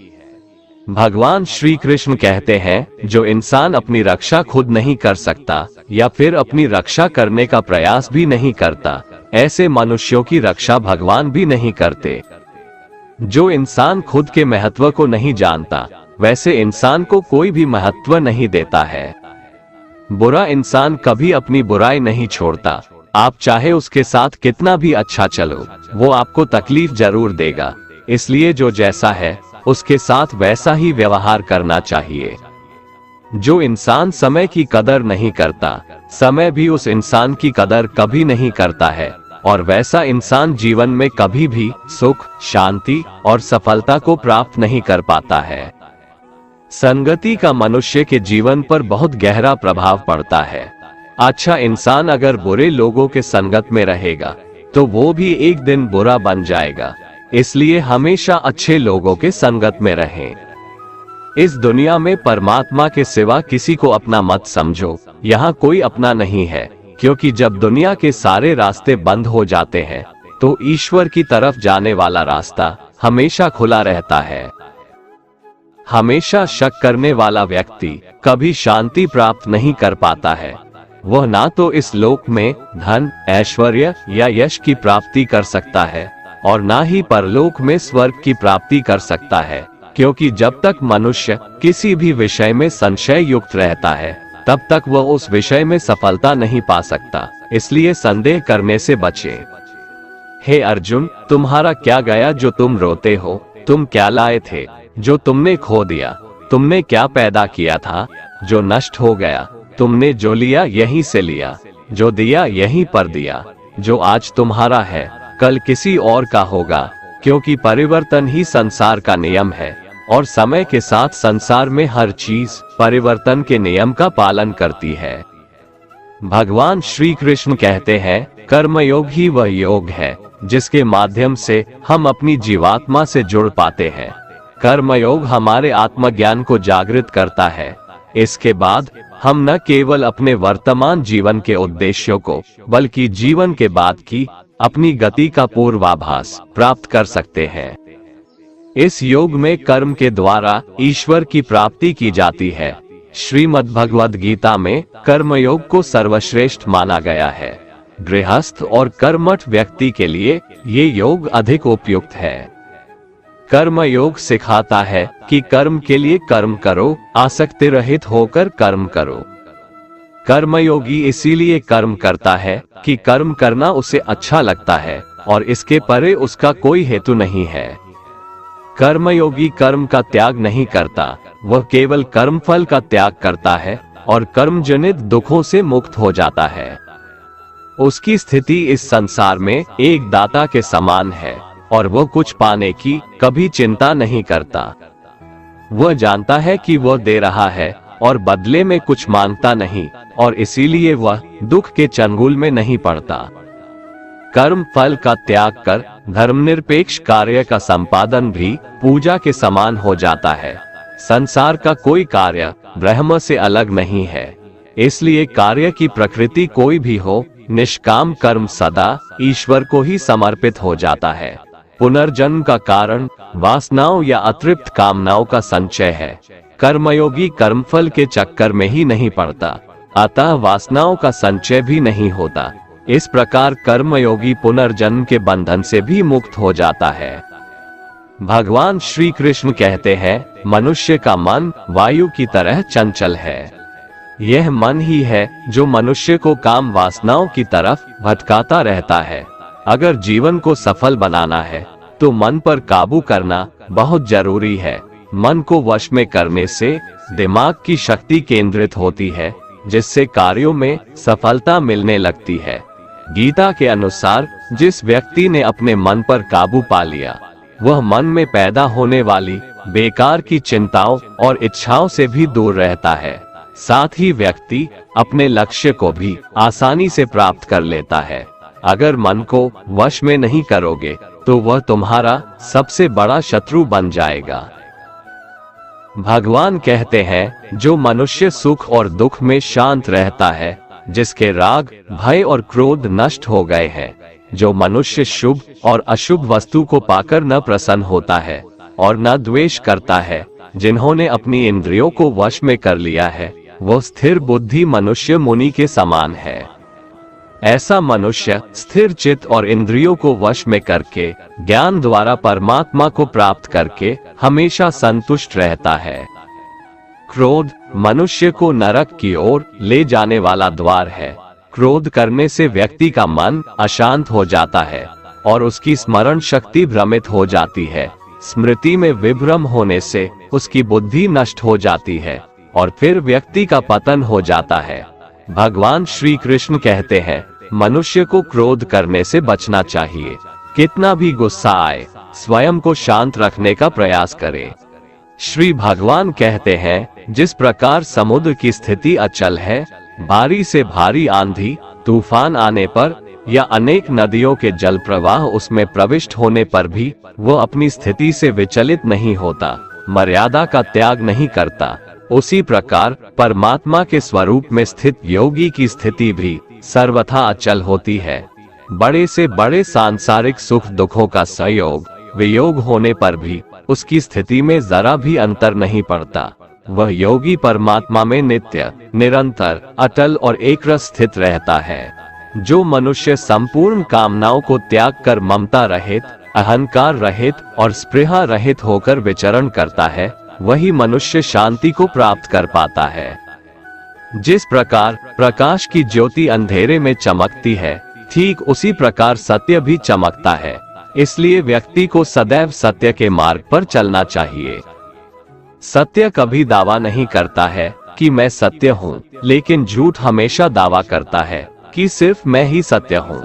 भगवान श्री कृष्ण कहते हैं, जो इंसान अपनी रक्षा खुद नहीं कर सकता या फिर अपनी रक्षा करने का प्रयास भी नहीं करता, ऐसे मनुष्यों की रक्षा भगवान भी नहीं करते। जो इंसान खुद के महत्व को नहीं जानता, वैसे इंसान को कोई भी महत्व नहीं देता है। बुरा इंसान कभी अपनी बुराई नहीं छोड़ता। आप चाहे उसके साथ कितना भी अच्छा चलो, वो आपको तकलीफ जरूर देगा। इसलिए जो जैसा है उसके साथ वैसा ही व्यवहार करना चाहिए। जो इंसान समय की कदर नहीं करता, समय भी उस इंसान की कदर कभी नहीं करता है, और वैसा इंसान जीवन में कभी भी सुख, शांति और सफलता को प्राप्त नहीं कर पाता है। संगति का मनुष्य के जीवन पर बहुत गहरा प्रभाव पड़ता है। अच्छा इंसान अगर बुरे लोगों के संगत में रहेगा तो वो भी एक दिन बुरा बन जाएगा। इसलिए हमेशा अच्छे लोगों के संगत में रहें। इस दुनिया में परमात्मा के सिवा किसी को अपना मत समझो। यहाँ कोई अपना नहीं है, क्योंकि जब दुनिया के सारे रास्ते बंद हो जाते हैं तो ईश्वर की तरफ जाने वाला रास्ता हमेशा खुला रहता है। हमेशा शक करने वाला व्यक्ति कभी शांति प्राप्त नहीं कर पाता है। वह ना तो इस लोक में धन, ऐश्वर्य या यश की प्राप्ति कर सकता है और ना ही परलोक में स्वर्ग की प्राप्ति कर सकता है, क्योंकि जब तक मनुष्य किसी भी विषय में संशय युक्त रहता है तब तक वह उस विषय में सफलता नहीं पा सकता। इसलिए संदेह करने से बचें। हे अर्जुन, तुम्हारा क्या गया जो तुम रोते हो? तुम क्या लाए थे जो तुमने खो दिया? तुमने क्या पैदा किया था जो नष्ट हो गया? तुमने जो लिया यहीं से लिया, जो दिया यहीं पर दिया। जो आज तुम्हारा है कल किसी और का होगा, क्योंकि परिवर्तन ही संसार का नियम है और समय के साथ संसार में हर चीज परिवर्तन के नियम का पालन करती है। भगवान श्री कृष्ण कहते हैं, कर्मयोग ही वह योग है जिसके माध्यम से हम अपनी जीवात्मा से जुड़ पाते हैं। कर्मयोग हमारे आत्मज्ञान को जागृत करता है। इसके बाद हम न केवल अपने वर्तमान जीवन के उद्देश्यों को, बल्कि जीवन के बाद की अपनी गति का पूर्वाभास प्राप्त कर सकते हैं। इस योग में कर्म के द्वारा ईश्वर की प्राप्ति की जाती है। श्रीमद् भगवद गीता में कर्मयोग को सर्वश्रेष्ठ माना गया है। गृहस्थ और कर्मठ व्यक्ति के लिए ये योग अधिक उपयुक्त है। कर्मयोग सिखाता है कि कर्म के लिए कर्म करो, आसक्ति रहित होकर कर्म करो। कर्मयोगी इसीलिए कर्म करता है कि कर्म करना उसे अच्छा लगता है और इसके परे उसका कोई हेतु नहीं है। कर्मयोगी कर्म का त्याग नहीं करता, वह केवल कर्मफल का त्याग करता है और कर्मजनित दुखों से मुक्त हो जाता है। उसकी स्थिति इस संसार में एक दाता के समान है और वह कुछ पाने की कभी चिंता नहीं करता। वह जानता है कि वह दे रहा है और बदले में कुछ मांगता नहीं, और इसीलिए वह दुख के चंगुल में नहीं पड़ता। कर्म फल का त्याग कर धर्मनिरपेक्ष कार्य का संपादन भी पूजा के समान हो जाता है। संसार का कोई कार्य ब्रह्म से अलग नहीं है, इसलिए कार्य की प्रकृति कोई भी हो, निष्काम कर्म सदा ईश्वर को ही समर्पित हो जाता है। पुनर्जन्म का कारण वासनाओं या अतृप्त कामनाओं का संचय है। कर्मयोगी कर्मफल के चक्कर में ही नहीं पड़ता, अतः वासनाओं का संचय भी नहीं होता। इस प्रकार कर्मयोगी पुनर्जन्म के बंधन से भी मुक्त हो जाता है। भगवान श्री कृष्ण कहते हैं, मनुष्य का मन वायु की तरह चंचल है। यह मन ही है जो मनुष्य को काम वासनाओं की तरफ भटकाता रहता है। अगर जीवन को सफल बनाना है तो मन पर काबू करना बहुत जरूरी है। मन को वश में करने से दिमाग की शक्ति केंद्रित होती है, जिससे कार्यों में सफलता मिलने लगती है। गीता के अनुसार जिस व्यक्ति ने अपने मन पर काबू पा लिया, वह मन में पैदा होने वाली बेकार की चिंताओं और इच्छाओं से भी दूर रहता है। साथ ही व्यक्ति अपने लक्ष्य को भी आसानी से प्राप्त कर लेता है। अगर मन को वश में नहीं करोगे तो वह तुम्हारा सबसे बड़ा शत्रु बन जाएगा। भगवान कहते हैं, जो मनुष्य सुख और दुख में शांत रहता है, जिसके राग भय और क्रोध नष्ट हो गए हैं, जो मनुष्य शुभ और अशुभ वस्तु को पाकर न प्रसन्न होता है और न द्वेष करता है, जिन्होंने अपनी इंद्रियों को वश में कर लिया है, वो स्थिर बुद्धि मनुष्य मुनि के समान है। ऐसा मनुष्य स्थिर चित्त और इंद्रियों को वश में करके ज्ञान द्वारा परमात्मा को प्राप्त करके हमेशा संतुष्ट रहता है। क्रोध मनुष्य को नरक की ओर ले जाने वाला द्वार है। क्रोध करने से व्यक्ति का मन अशांत हो जाता है और उसकी स्मरण शक्ति भ्रमित हो जाती है। स्मृति में विभ्रम होने से उसकी बुद्धि नष्ट हो जाती है और फिर व्यक्ति का पतन हो जाता है। भगवान श्री कृष्ण कहते हैं, मनुष्य को क्रोध करने से बचना चाहिए। कितना भी गुस्सा आए, स्वयं को शांत रखने का प्रयास करे। श्री भगवान कहते हैं, जिस प्रकार समुद्र की स्थिति अचल है, भारी से भारी आंधी तूफान आने पर या अनेक नदियों के जल प्रवाह उसमें प्रविष्ट होने पर भी वो अपनी स्थिति से विचलित नहीं होता, मर्यादा का त्याग नहीं करता, उसी प्रकार परमात्मा के स्वरूप में स्थित योगी की स्थिति भी सर्वथा अचल होती है। बड़े से बड़े सांसारिक सुख दुखों का संयोग वियोग होने पर भी उसकी स्थिति में जरा भी अंतर नहीं पड़ता। वह योगी परमात्मा में नित्य, निरंतर, अटल और एकरस स्थित रहता है। जो मनुष्य संपूर्ण कामनाओं को त्याग कर ममता रहित, अहंकार रहित और स्पृहा रहित होकर विचरण करता है, वही मनुष्य शांति को प्राप्त कर पाता है। जिस प्रकार प्रकाश की ज्योति अंधेरे में चमकती है, ठीक उसी प्रकार सत्य भी चमकता है। इसलिए व्यक्ति को सदैव सत्य के मार्ग पर चलना चाहिए। सत्य कभी दावा नहीं करता है कि मैं सत्य हूँ, लेकिन झूठ हमेशा दावा करता है कि सिर्फ मैं ही सत्य हूँ।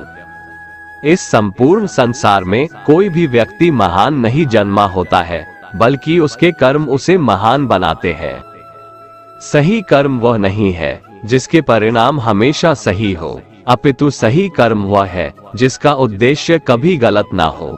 इस संपूर्ण संसार में कोई भी व्यक्ति महान नहीं जन्मा होता है, बल्कि उसके कर्म उसे महान बनाते हैं। सही कर्म वह नहीं है जिसके परिणाम हमेशा सही हो, अपितु सही कर्म वह है जिसका उद्देश्य कभी गलत ना हो।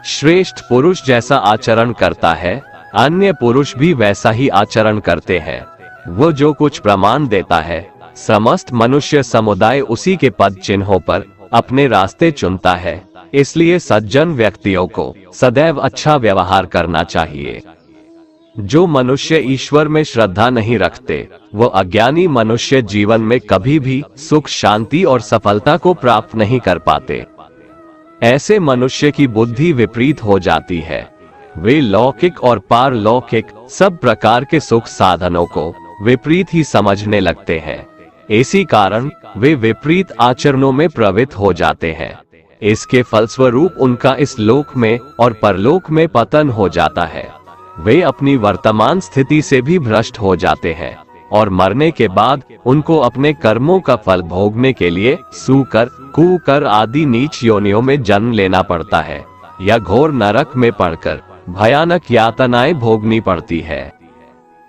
श्रेष्ठ पुरुष जैसा आचरण करता है, अन्य पुरुष भी वैसा ही आचरण करते हैं। वो जो कुछ प्रमाण देता है, समस्त मनुष्य समुदाय उसी के पद चिन्हों पर अपने रास्ते चुनता है। इसलिए सज्जन व्यक्तियों को सदैव अच्छा व्यवहार करना चाहिए। जो मनुष्य ईश्वर में श्रद्धा नहीं रखते, वो अज्ञानी मनुष्य जीवन में कभी भी सुख, शांति और सफलता को प्राप्त नहीं कर पाते। ऐसे मनुष्य की बुद्धि विपरीत हो जाती है। वे लौकिक और पारलौकिक सब प्रकार के सुख साधनों को विपरीत ही समझने लगते हैं। इसी कारण वे विपरीत आचरणों में प्रवृत्त हो जाते हैं। इसके फलस्वरूप उनका इस लोक में और परलोक में पतन हो जाता है। वे अपनी वर्तमान स्थिति से भी भ्रष्ट हो जाते हैं और मरने के बाद उनको अपने कर्मों का फल भोगने के लिए सूकर, कुकर आदि नीच योनियों में जन्म लेना पड़ता है या घोर नरक में पड़कर भयानक यातनाएं भोगनी पड़ती है।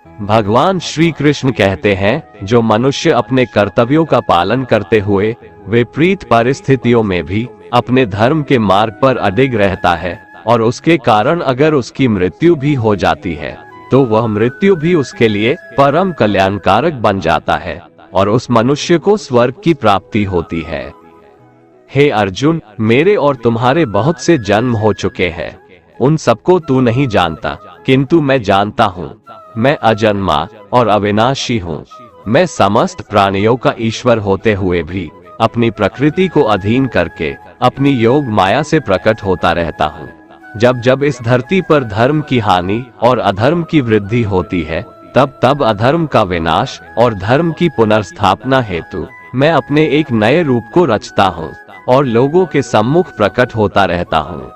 भगवान श्री कृष्ण कहते हैं, जो मनुष्य अपने कर्तव्यों का पालन करते हुए विपरीत परिस्थितियों में भी अपने धर्म के मार्ग पर अडिग रहता है और उसके कारण अगर उसकी मृत्यु भी हो जाती है, तो वह मृत्यु भी उसके लिए परम कल्याणकारक बन जाता है और उस मनुष्य को स्वर्ग की प्राप्ति होती है। हे अर्जुन, मेरे और तुम्हारे बहुत से जन्म हो चुके हैं। उन सबको तू नहीं जानता, किंतु मैं जानता हूँ। मैं अजन्मा और अविनाशी हूँ। मैं समस्त प्राणियों का ईश्वर होते हुए भी अपनी प्रकृति को अधीन करके अपनी योग माया से प्रकट होता रहता हूँ। जब जब इस धरती पर धर्म की हानि और अधर्म की वृद्धि होती है, तब तब अधर्म का विनाश और धर्म की पुनर्स्थापना हेतु मैं अपने एक नए रूप को रचता हूँ और लोगों के सम्मुख प्रकट होता रहता हूँ।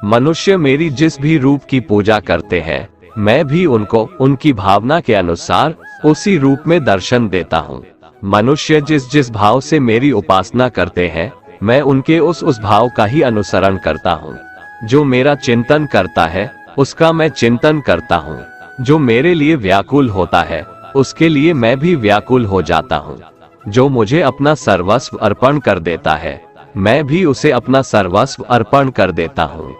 मनुष्य मेरी जिस भी रूप की पूजा करते हैं, मैं भी उनको उनकी भावना के अनुसार उसी रूप में दर्शन देता हूँ। मनुष्य जिस जिस भाव से मेरी उपासना करते हैं, मैं उनके उस भाव का ही अनुसरण करता हूँ। जो मेरा चिंतन करता है, उसका मैं चिंतन करता हूँ। जो मेरे लिए व्याकुल होता है, उसके लिए मैं भी व्याकुल हो जाता हूँ। जो मुझे अपना सर्वस्व अर्पण कर देता है, मैं भी उसे अपना सर्वस्व अर्पण कर देता हूँ।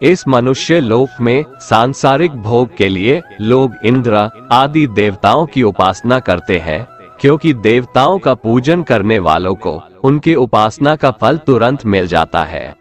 इस मनुष्य लोक में सांसारिक भोग के लिए लोग इंद्र आदि देवताओं की उपासना करते हैं, क्योंकि देवताओं का पूजन करने वालों को उनके उपासना का फल तुरंत मिल जाता है।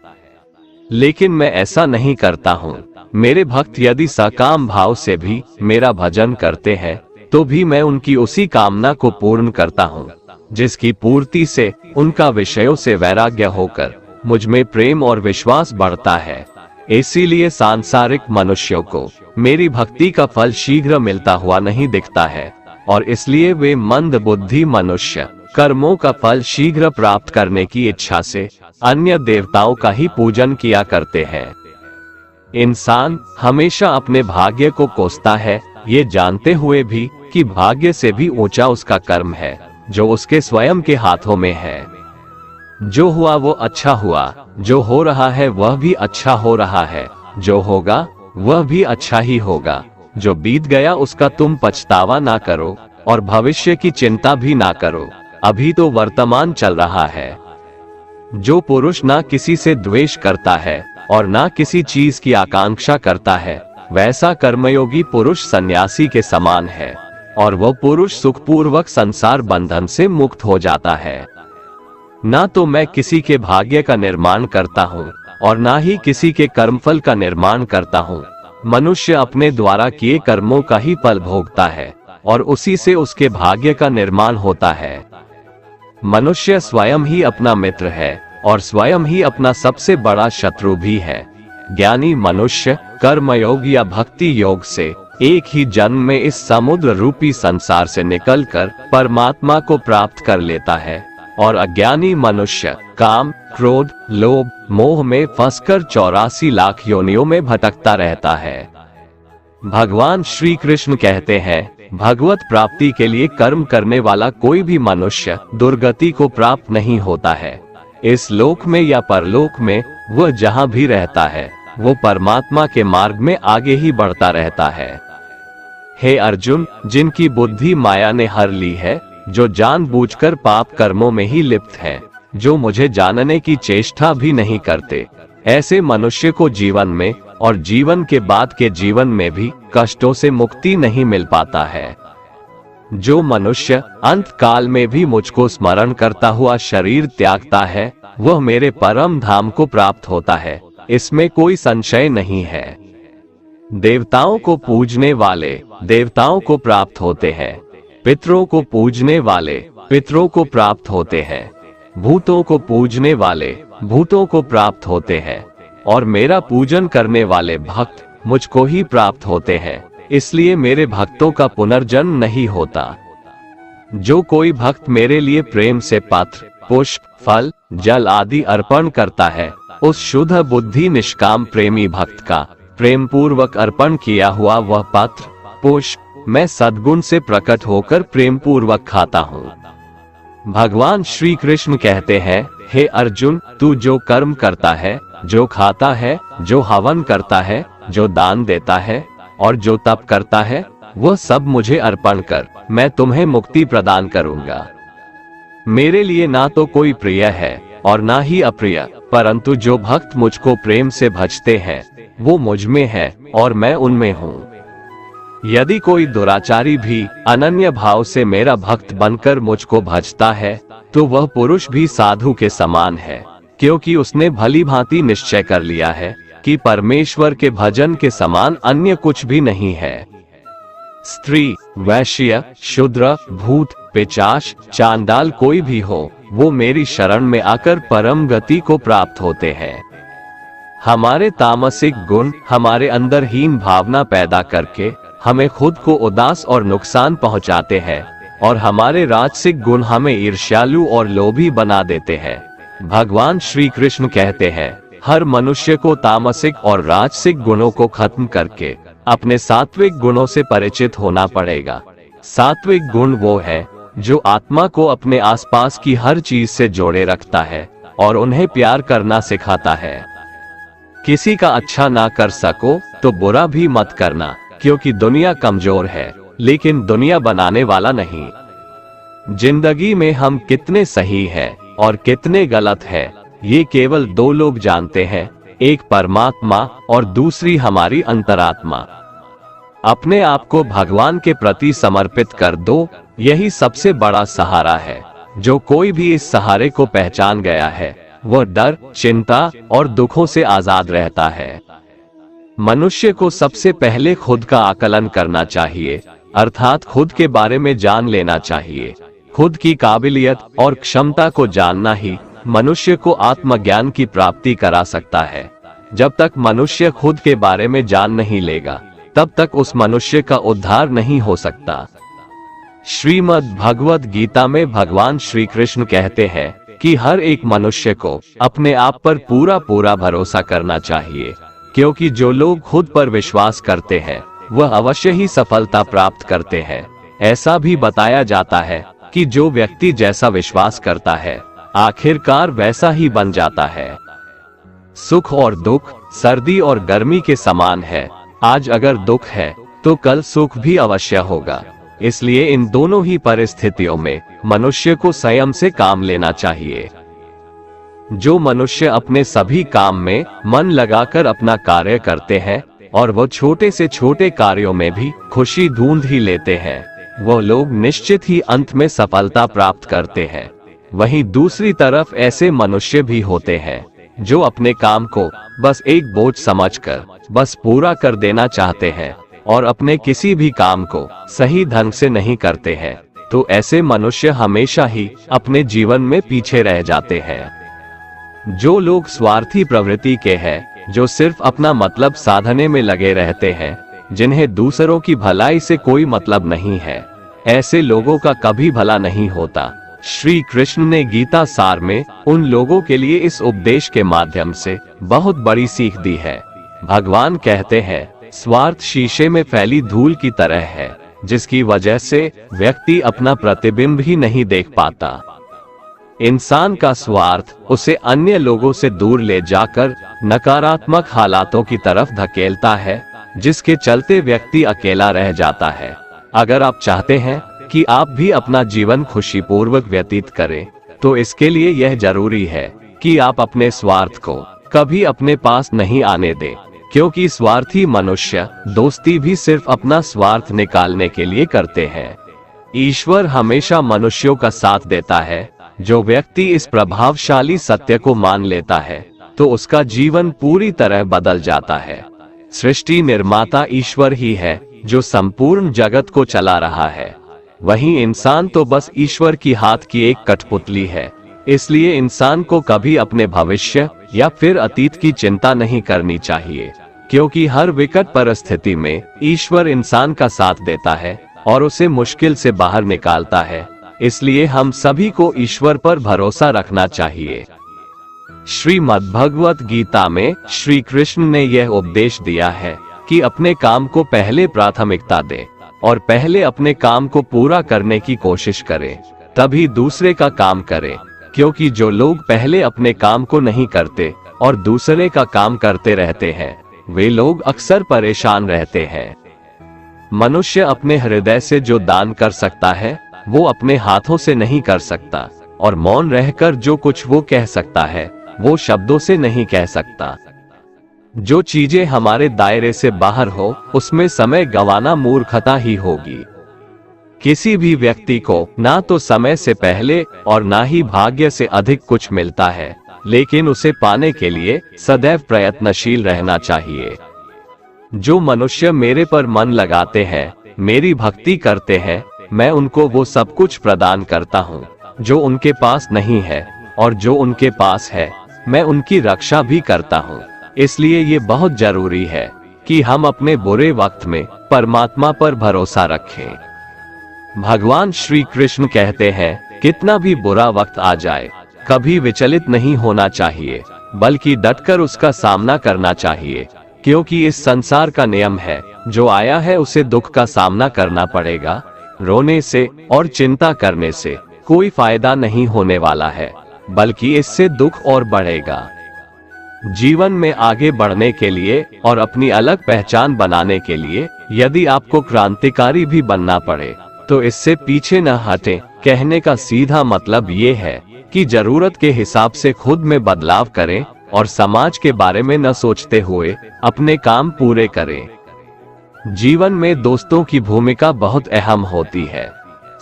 लेकिन मैं ऐसा नहीं करता हूँ। मेरे भक्त यदि सकाम भाव से भी मेरा भजन करते हैं, तो भी मैं उनकी उसी कामना को पूर्ण करता हूँ, जिसकी पूर्ति से उनका विषयों से वैराग्य होकर मुझ में प्रेम और विश्वास बढ़ता है। इसीलिए सांसारिक मनुष्यों को मेरी भक्ति का फल शीघ्र मिलता हुआ नहीं दिखता है और इसलिए वे मंद बुद्धि मनुष्य कर्मों का फल शीघ्र प्राप्त करने की इच्छा से अन्य देवताओं का ही पूजन किया करते हैं। इंसान हमेशा अपने भाग्य को कोसता है, ये जानते हुए भी कि भाग्य से भी ऊंचा उसका कर्म है, जो उसके स्वयं के हाथों में है। जो हुआ वो अच्छा हुआ, जो हो रहा है वह भी अच्छा हो रहा है, जो होगा वह भी अच्छा ही होगा। जो बीत गया उसका तुम पछतावा ना करो और भविष्य की चिंता भी ना करो, अभी तो वर्तमान चल रहा है। जो पुरुष ना किसी से द्वेष करता है और ना किसी चीज की आकांक्षा करता है, वैसा कर्मयोगी पुरुष सन्यासी के समान है और वह पुरुष सुखपूर्वक संसार बंधन से मुक्त हो जाता है। ना तो मैं किसी के भाग्य का निर्माण करता हूँ और ना ही किसी के कर्मफल का निर्माण करता हूँ। मनुष्य अपने द्वारा किए कर्मों का ही फल भोगता है और उसी से उसके भाग्य का निर्माण होता है। मनुष्य स्वयं ही अपना मित्र है और स्वयं ही अपना सबसे बड़ा शत्रु भी है। ज्ञानी मनुष्य कर्मयोग या भक्ति योग से एक ही जन्म में इस समुद्र रूपी संसार से निकलकर परमात्मा को प्राप्त कर लेता है और अज्ञानी मनुष्य काम, क्रोध, लोभ, मोह में फंसकर 84 लाख योनियों में भटकता रहता है। भगवान श्री कृष्ण कहते हैं, भगवत प्राप्ति के लिए कर्म करने वाला कोई भी मनुष्य दुर्गति को प्राप्त नहीं होता है। इस लोक में या परलोक में वह जहाँ भी रहता है, वो परमात्मा के मार्ग में आगे ही बढ़ता रहता है। हे अर्जुन, जिनकी बुद्धि माया ने हर ली है, जो जानबूझकर पाप कर्मों में ही लिप्त हैं, जो मुझे जानने की चेष्टा भी नहीं करते, ऐसे मनुष्य को जीवन में और जीवन के बाद के जीवन में भी कष्टों से मुक्ति नहीं मिल पाता है। जो मनुष्य अंत काल में भी मुझको स्मरण करता हुआ शरीर त्यागता है, वह मेरे परम धाम को प्राप्त होता है, इसमें कोई संशय नहीं है। देवताओं को पूजने वाले देवताओं को प्राप्त होते हैं, पितरों को पूजने वाले पितरों को प्राप्त होते हैं, भूतों को पूजने वाले भूतों को प्राप्त होते हैं, और मेरा पूजन करने वाले भक्त मुझको ही प्राप्त होते हैं। इसलिए मेरे भक्तों का पुनर्जन्म नहीं होता। जो कोई भक्त मेरे लिए प्रेम से पत्र, पुष्प, फल, जल आदि अर्पण करता है, उस शुद्ध बुद्धि निष्काम प्रेमी भक्त का प्रेम पूर्वक अर्पण किया हुआ वह पत्र, पुष्प मैं सद्गुण से प्रकट होकर प्रेम पूर्वक खाता हूँ। भगवान श्री कृष्ण कहते हैं, हे अर्जुन, तू जो कर्म करता है, जो खाता है, जो हवन करता है, जो दान देता है और जो तप करता है, वह सब मुझे अर्पण कर, मैं तुम्हें मुक्ति प्रदान करूंगा। मेरे लिए ना तो कोई प्रिय है और ना ही अप्रिय, परंतु जो भक्त मुझको प्रेम से भजते हैं, वो मुझ में है और मैं उनमें हूँ। यदि कोई दुराचारी भी अनन्य भाव से मेरा भक्त बनकर मुझको भजता है, तो वह पुरुष भी साधु के समान है, क्योंकि उसने भली भांति निश्चय कर लिया है कि परमेश्वर के भजन के समान अन्य कुछ भी नहीं है। स्त्री, वैश्य, शूद्र, भूत, पिशाच, चांडाल कोई भी हो, वो मेरी शरण में आकर परम गति को प्राप्त होते हैं। हमारे तामसिक गुण हमारे अंदर हीन भावना पैदा करके हमें खुद को उदास और नुकसान पहुंचाते हैं, और हमारे राजसिक गुण हमें ईर्ष्यालु और लोभी बना देते हैं। भगवान श्री कृष्ण कहते हैं, हर मनुष्य को तामसिक और राजसिक गुणों को खत्म करके अपने सात्विक गुणों से परिचित होना पड़ेगा। सात्विक गुण वो है जो आत्मा को अपने आसपास की हर चीज से जोड़े रखता है और उन्हें प्यार करना सिखाता है। किसी का अच्छा ना कर सको तो बुरा भी मत करना, क्योंकि दुनिया कमजोर है, लेकिन दुनिया बनाने वाला नहीं। जिंदगी में हम कितने सही हैं और कितने गलत हैं, ये केवल दो लोग जानते हैं, एक परमात्मा और दूसरी हमारी अंतरात्मा। अपने आप को भगवान के प्रति समर्पित कर दो, यही सबसे बड़ा सहारा है। जो कोई भी इस सहारे को पहचान गया है, वह डर, चिंता और दुखों से आजाद रहता है। मनुष्य को सबसे पहले खुद का आकलन करना चाहिए, अर्थात खुद के बारे में जान लेना चाहिए। खुद की काबिलियत और क्षमता को जानना ही मनुष्य को आत्मज्ञान की प्राप्ति करा सकता है। जब तक मनुष्य खुद के बारे में जान नहीं लेगा, तब तक उस मनुष्य का उद्धार नहीं हो सकता। श्रीमद् भगवद गीता में भगवान श्री कृष्ण कहते हैं कि हर एक मनुष्य को अपने आप पर पूरा भरोसा करना चाहिए, क्योंकि जो लोग खुद पर विश्वास करते हैं, वह अवश्य ही सफलता प्राप्त करते हैं। ऐसा भी बताया जाता है कि जो व्यक्ति जैसा विश्वास करता है, आखिरकार वैसा ही बन जाता है। सुख और दुख सर्दी और गर्मी के समान है। आज अगर दुख है तो कल सुख भी अवश्य होगा। इसलिए इन दोनों ही परिस्थितियों में मनुष्य को संयम से काम लेना चाहिए। जो मनुष्य अपने सभी काम में मन लगाकर अपना कार्य करते हैं और वो छोटे से छोटे कार्यों में भी खुशी ढूंढ ही लेते हैं, वो लोग निश्चित ही अंत में सफलता प्राप्त करते हैं। वहीं दूसरी तरफ ऐसे मनुष्य भी होते हैं जो अपने काम को बस एक बोझ समझकर बस पूरा कर देना चाहते हैं और अपने किसी भी काम को सही ढंग से नहीं करते हैं। तो ऐसे मनुष्य हमेशा ही अपने जीवन में पीछे रह जाते हैं। जो लोग स्वार्थी प्रवृत्ति के हैं, जो सिर्फ अपना मतलब साधने में लगे रहते हैं, जिन्हें दूसरों की भलाई से कोई मतलब नहीं है, ऐसे लोगों का कभी भला नहीं होता। श्री कृष्ण ने गीता सार में उन लोगों के लिए इस उपदेश के माध्यम से बहुत बड़ी सीख दी है। भगवान कहते हैं, स्वार्थ शीशे में फैली धूल की तरह है, जिसकी वजह से व्यक्ति अपना प्रतिबिंब ही नहीं देख पाता। इंसान का स्वार्थ उसे अन्य लोगों से दूर ले जाकर नकारात्मक हालातों की तरफ धकेलता है, जिसके चलते व्यक्ति अकेला रह जाता है। अगर आप चाहते हैं कि आप भी अपना जीवन खुशीपूर्वक व्यतीत करें, तो इसके लिए यह जरूरी है कि आप अपने स्वार्थ को कभी अपने पास नहीं आने दें, क्योंकि स्वार्थी मनुष्य दोस्ती भी सिर्फ अपना स्वार्थ निकालने के लिए करते हैं। ईश्वर हमेशा मनुष्यों का साथ देता है। जो व्यक्ति इस प्रभावशाली सत्य को मान लेता है तो उसका जीवन पूरी तरह बदल जाता है। सृष्टि निर्माता ईश्वर ही है जो संपूर्ण जगत को चला रहा है। वहीं इंसान तो बस ईश्वर की हाथ की एक कठपुतली है। इसलिए इंसान को कभी अपने भविष्य या फिर अतीत की चिंता नहीं करनी चाहिए, क्योंकि हर विकट परिस्थिति में ईश्वर इंसान का साथ देता है और उसे मुश्किल से बाहर निकालता है। इसलिए हम सभी को ईश्वर पर भरोसा रखना चाहिए। श्रीमद् भगवत गीता में श्री कृष्ण ने यह उपदेश दिया है कि अपने काम को पहले प्राथमिकता दें और पहले अपने काम को पूरा करने की कोशिश करें, तभी दूसरे का काम करें। क्योंकि जो लोग पहले अपने काम को नहीं करते और दूसरे का काम करते रहते हैं, वे लोग अक्सर परेशान रहते हैं। मनुष्य अपने हृदय से जो दान कर सकता है वो अपने हाथों से नहीं कर सकता, और मौन रहकर जो कुछ वो कह सकता है वो शब्दों से नहीं कह सकता। जो चीजें हमारे दायरे से बाहर हो उसमें समय गंवाना मूर्खता ही होगी। किसी भी व्यक्ति को ना तो समय से पहले और ना ही भाग्य से अधिक कुछ मिलता है, लेकिन उसे पाने के लिए सदैव प्रयत्नशील रहना चाहिए। जो मनुष्य मेरे पर मन लगाते हैं, मेरी भक्ति करते हैं, मैं उनको वो सब कुछ प्रदान करता हूँ जो उनके पास नहीं है, और जो उनके पास है मैं उनकी रक्षा भी करता हूँ। इसलिए ये बहुत जरूरी है कि हम अपने बुरे वक्त में परमात्मा पर भरोसा रखें। भगवान श्री कृष्ण कहते हैं, कितना भी बुरा वक्त आ जाए कभी विचलित नहीं होना चाहिए, बल्कि डटकर उसका सामना करना चाहिए। क्योंकि इस संसार का नियम है, जो आया है उसे दुख का सामना करना पड़ेगा। रोने से और चिंता करने से कोई फायदा नहीं होने वाला है, बल्कि इससे दुख और बढ़ेगा। जीवन में आगे बढ़ने के लिए और अपनी अलग पहचान बनाने के लिए यदि आपको क्रांतिकारी भी बनना पड़े तो इससे पीछे न हटें। कहने का सीधा मतलब ये है कि जरूरत के हिसाब से खुद में बदलाव करें और समाज के बारे में न सोचते हुए अपने काम पूरे करें। जीवन में दोस्तों की भूमिका बहुत अहम होती है।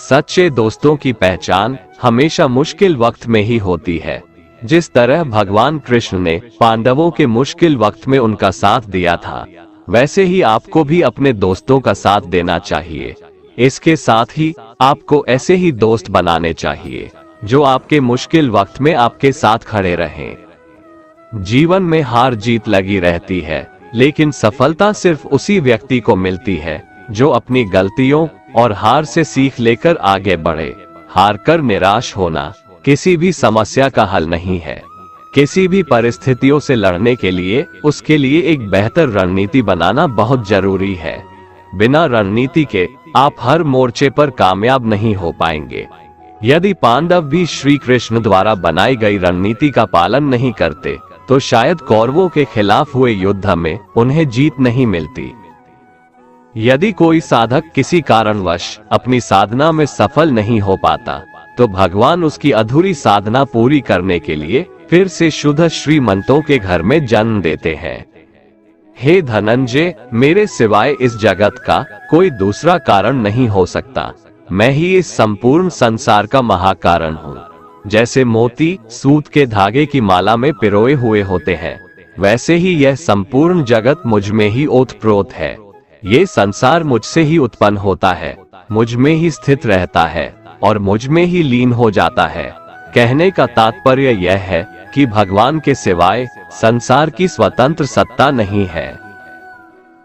सच्चे दोस्तों की पहचान हमेशा मुश्किल वक्त में ही होती है। जिस तरह भगवान कृष्ण ने पांडवों के मुश्किल वक्त में उनका साथ दिया था, वैसे ही आपको भी अपने दोस्तों का साथ देना चाहिए। इसके साथ ही आपको ऐसे ही दोस्त बनाने चाहिए जो आपके मुश्किल वक्त में आपके साथ खड़े रहें। जीवन में हार जीत लगी रहती है, लेकिन सफलता सिर्फ उसी व्यक्ति को मिलती है जो अपनी गलतियों और हार से सीख लेकर आगे बढ़े। हार कर निराश होना किसी भी समस्या का हल नहीं है। किसी भी परिस्थितियों से लड़ने के लिए उसके लिए एक बेहतर रणनीति बनाना बहुत जरूरी है। बिना रणनीति के आप हर मोर्चे पर कामयाब नहीं हो पाएंगे। यदि पांडव भी श्री कृष्ण द्वारा बनाई गई रणनीति का पालन नहीं करते तो शायद कौरवों के खिलाफ हुए युद्ध में उन्हें जीत नहीं मिलती। यदि कोई साधक किसी कारणवश अपनी साधना में सफल नहीं हो पाता तो भगवान उसकी अधूरी साधना पूरी करने के लिए फिर से शुद्ध श्रीमंतों के घर में जन्म देते हैं। हे धनंजय, मेरे सिवाय इस जगत का कोई दूसरा कारण नहीं हो सकता। मैं ही इस संपूर्ण संसार का महाकारण हूँ। जैसे मोती सूत के धागे की माला में पिरोए हुए होते हैं, वैसे ही यह संपूर्ण जगत मुझ में ही ओतप्रोत है। ये संसार मुझसे ही उत्पन्न होता है, मुझ में ही स्थित रहता है और मुझ में ही लीन हो जाता है। कहने का तात्पर्य यह है कि भगवान के सिवाय संसार की स्वतंत्र सत्ता नहीं है।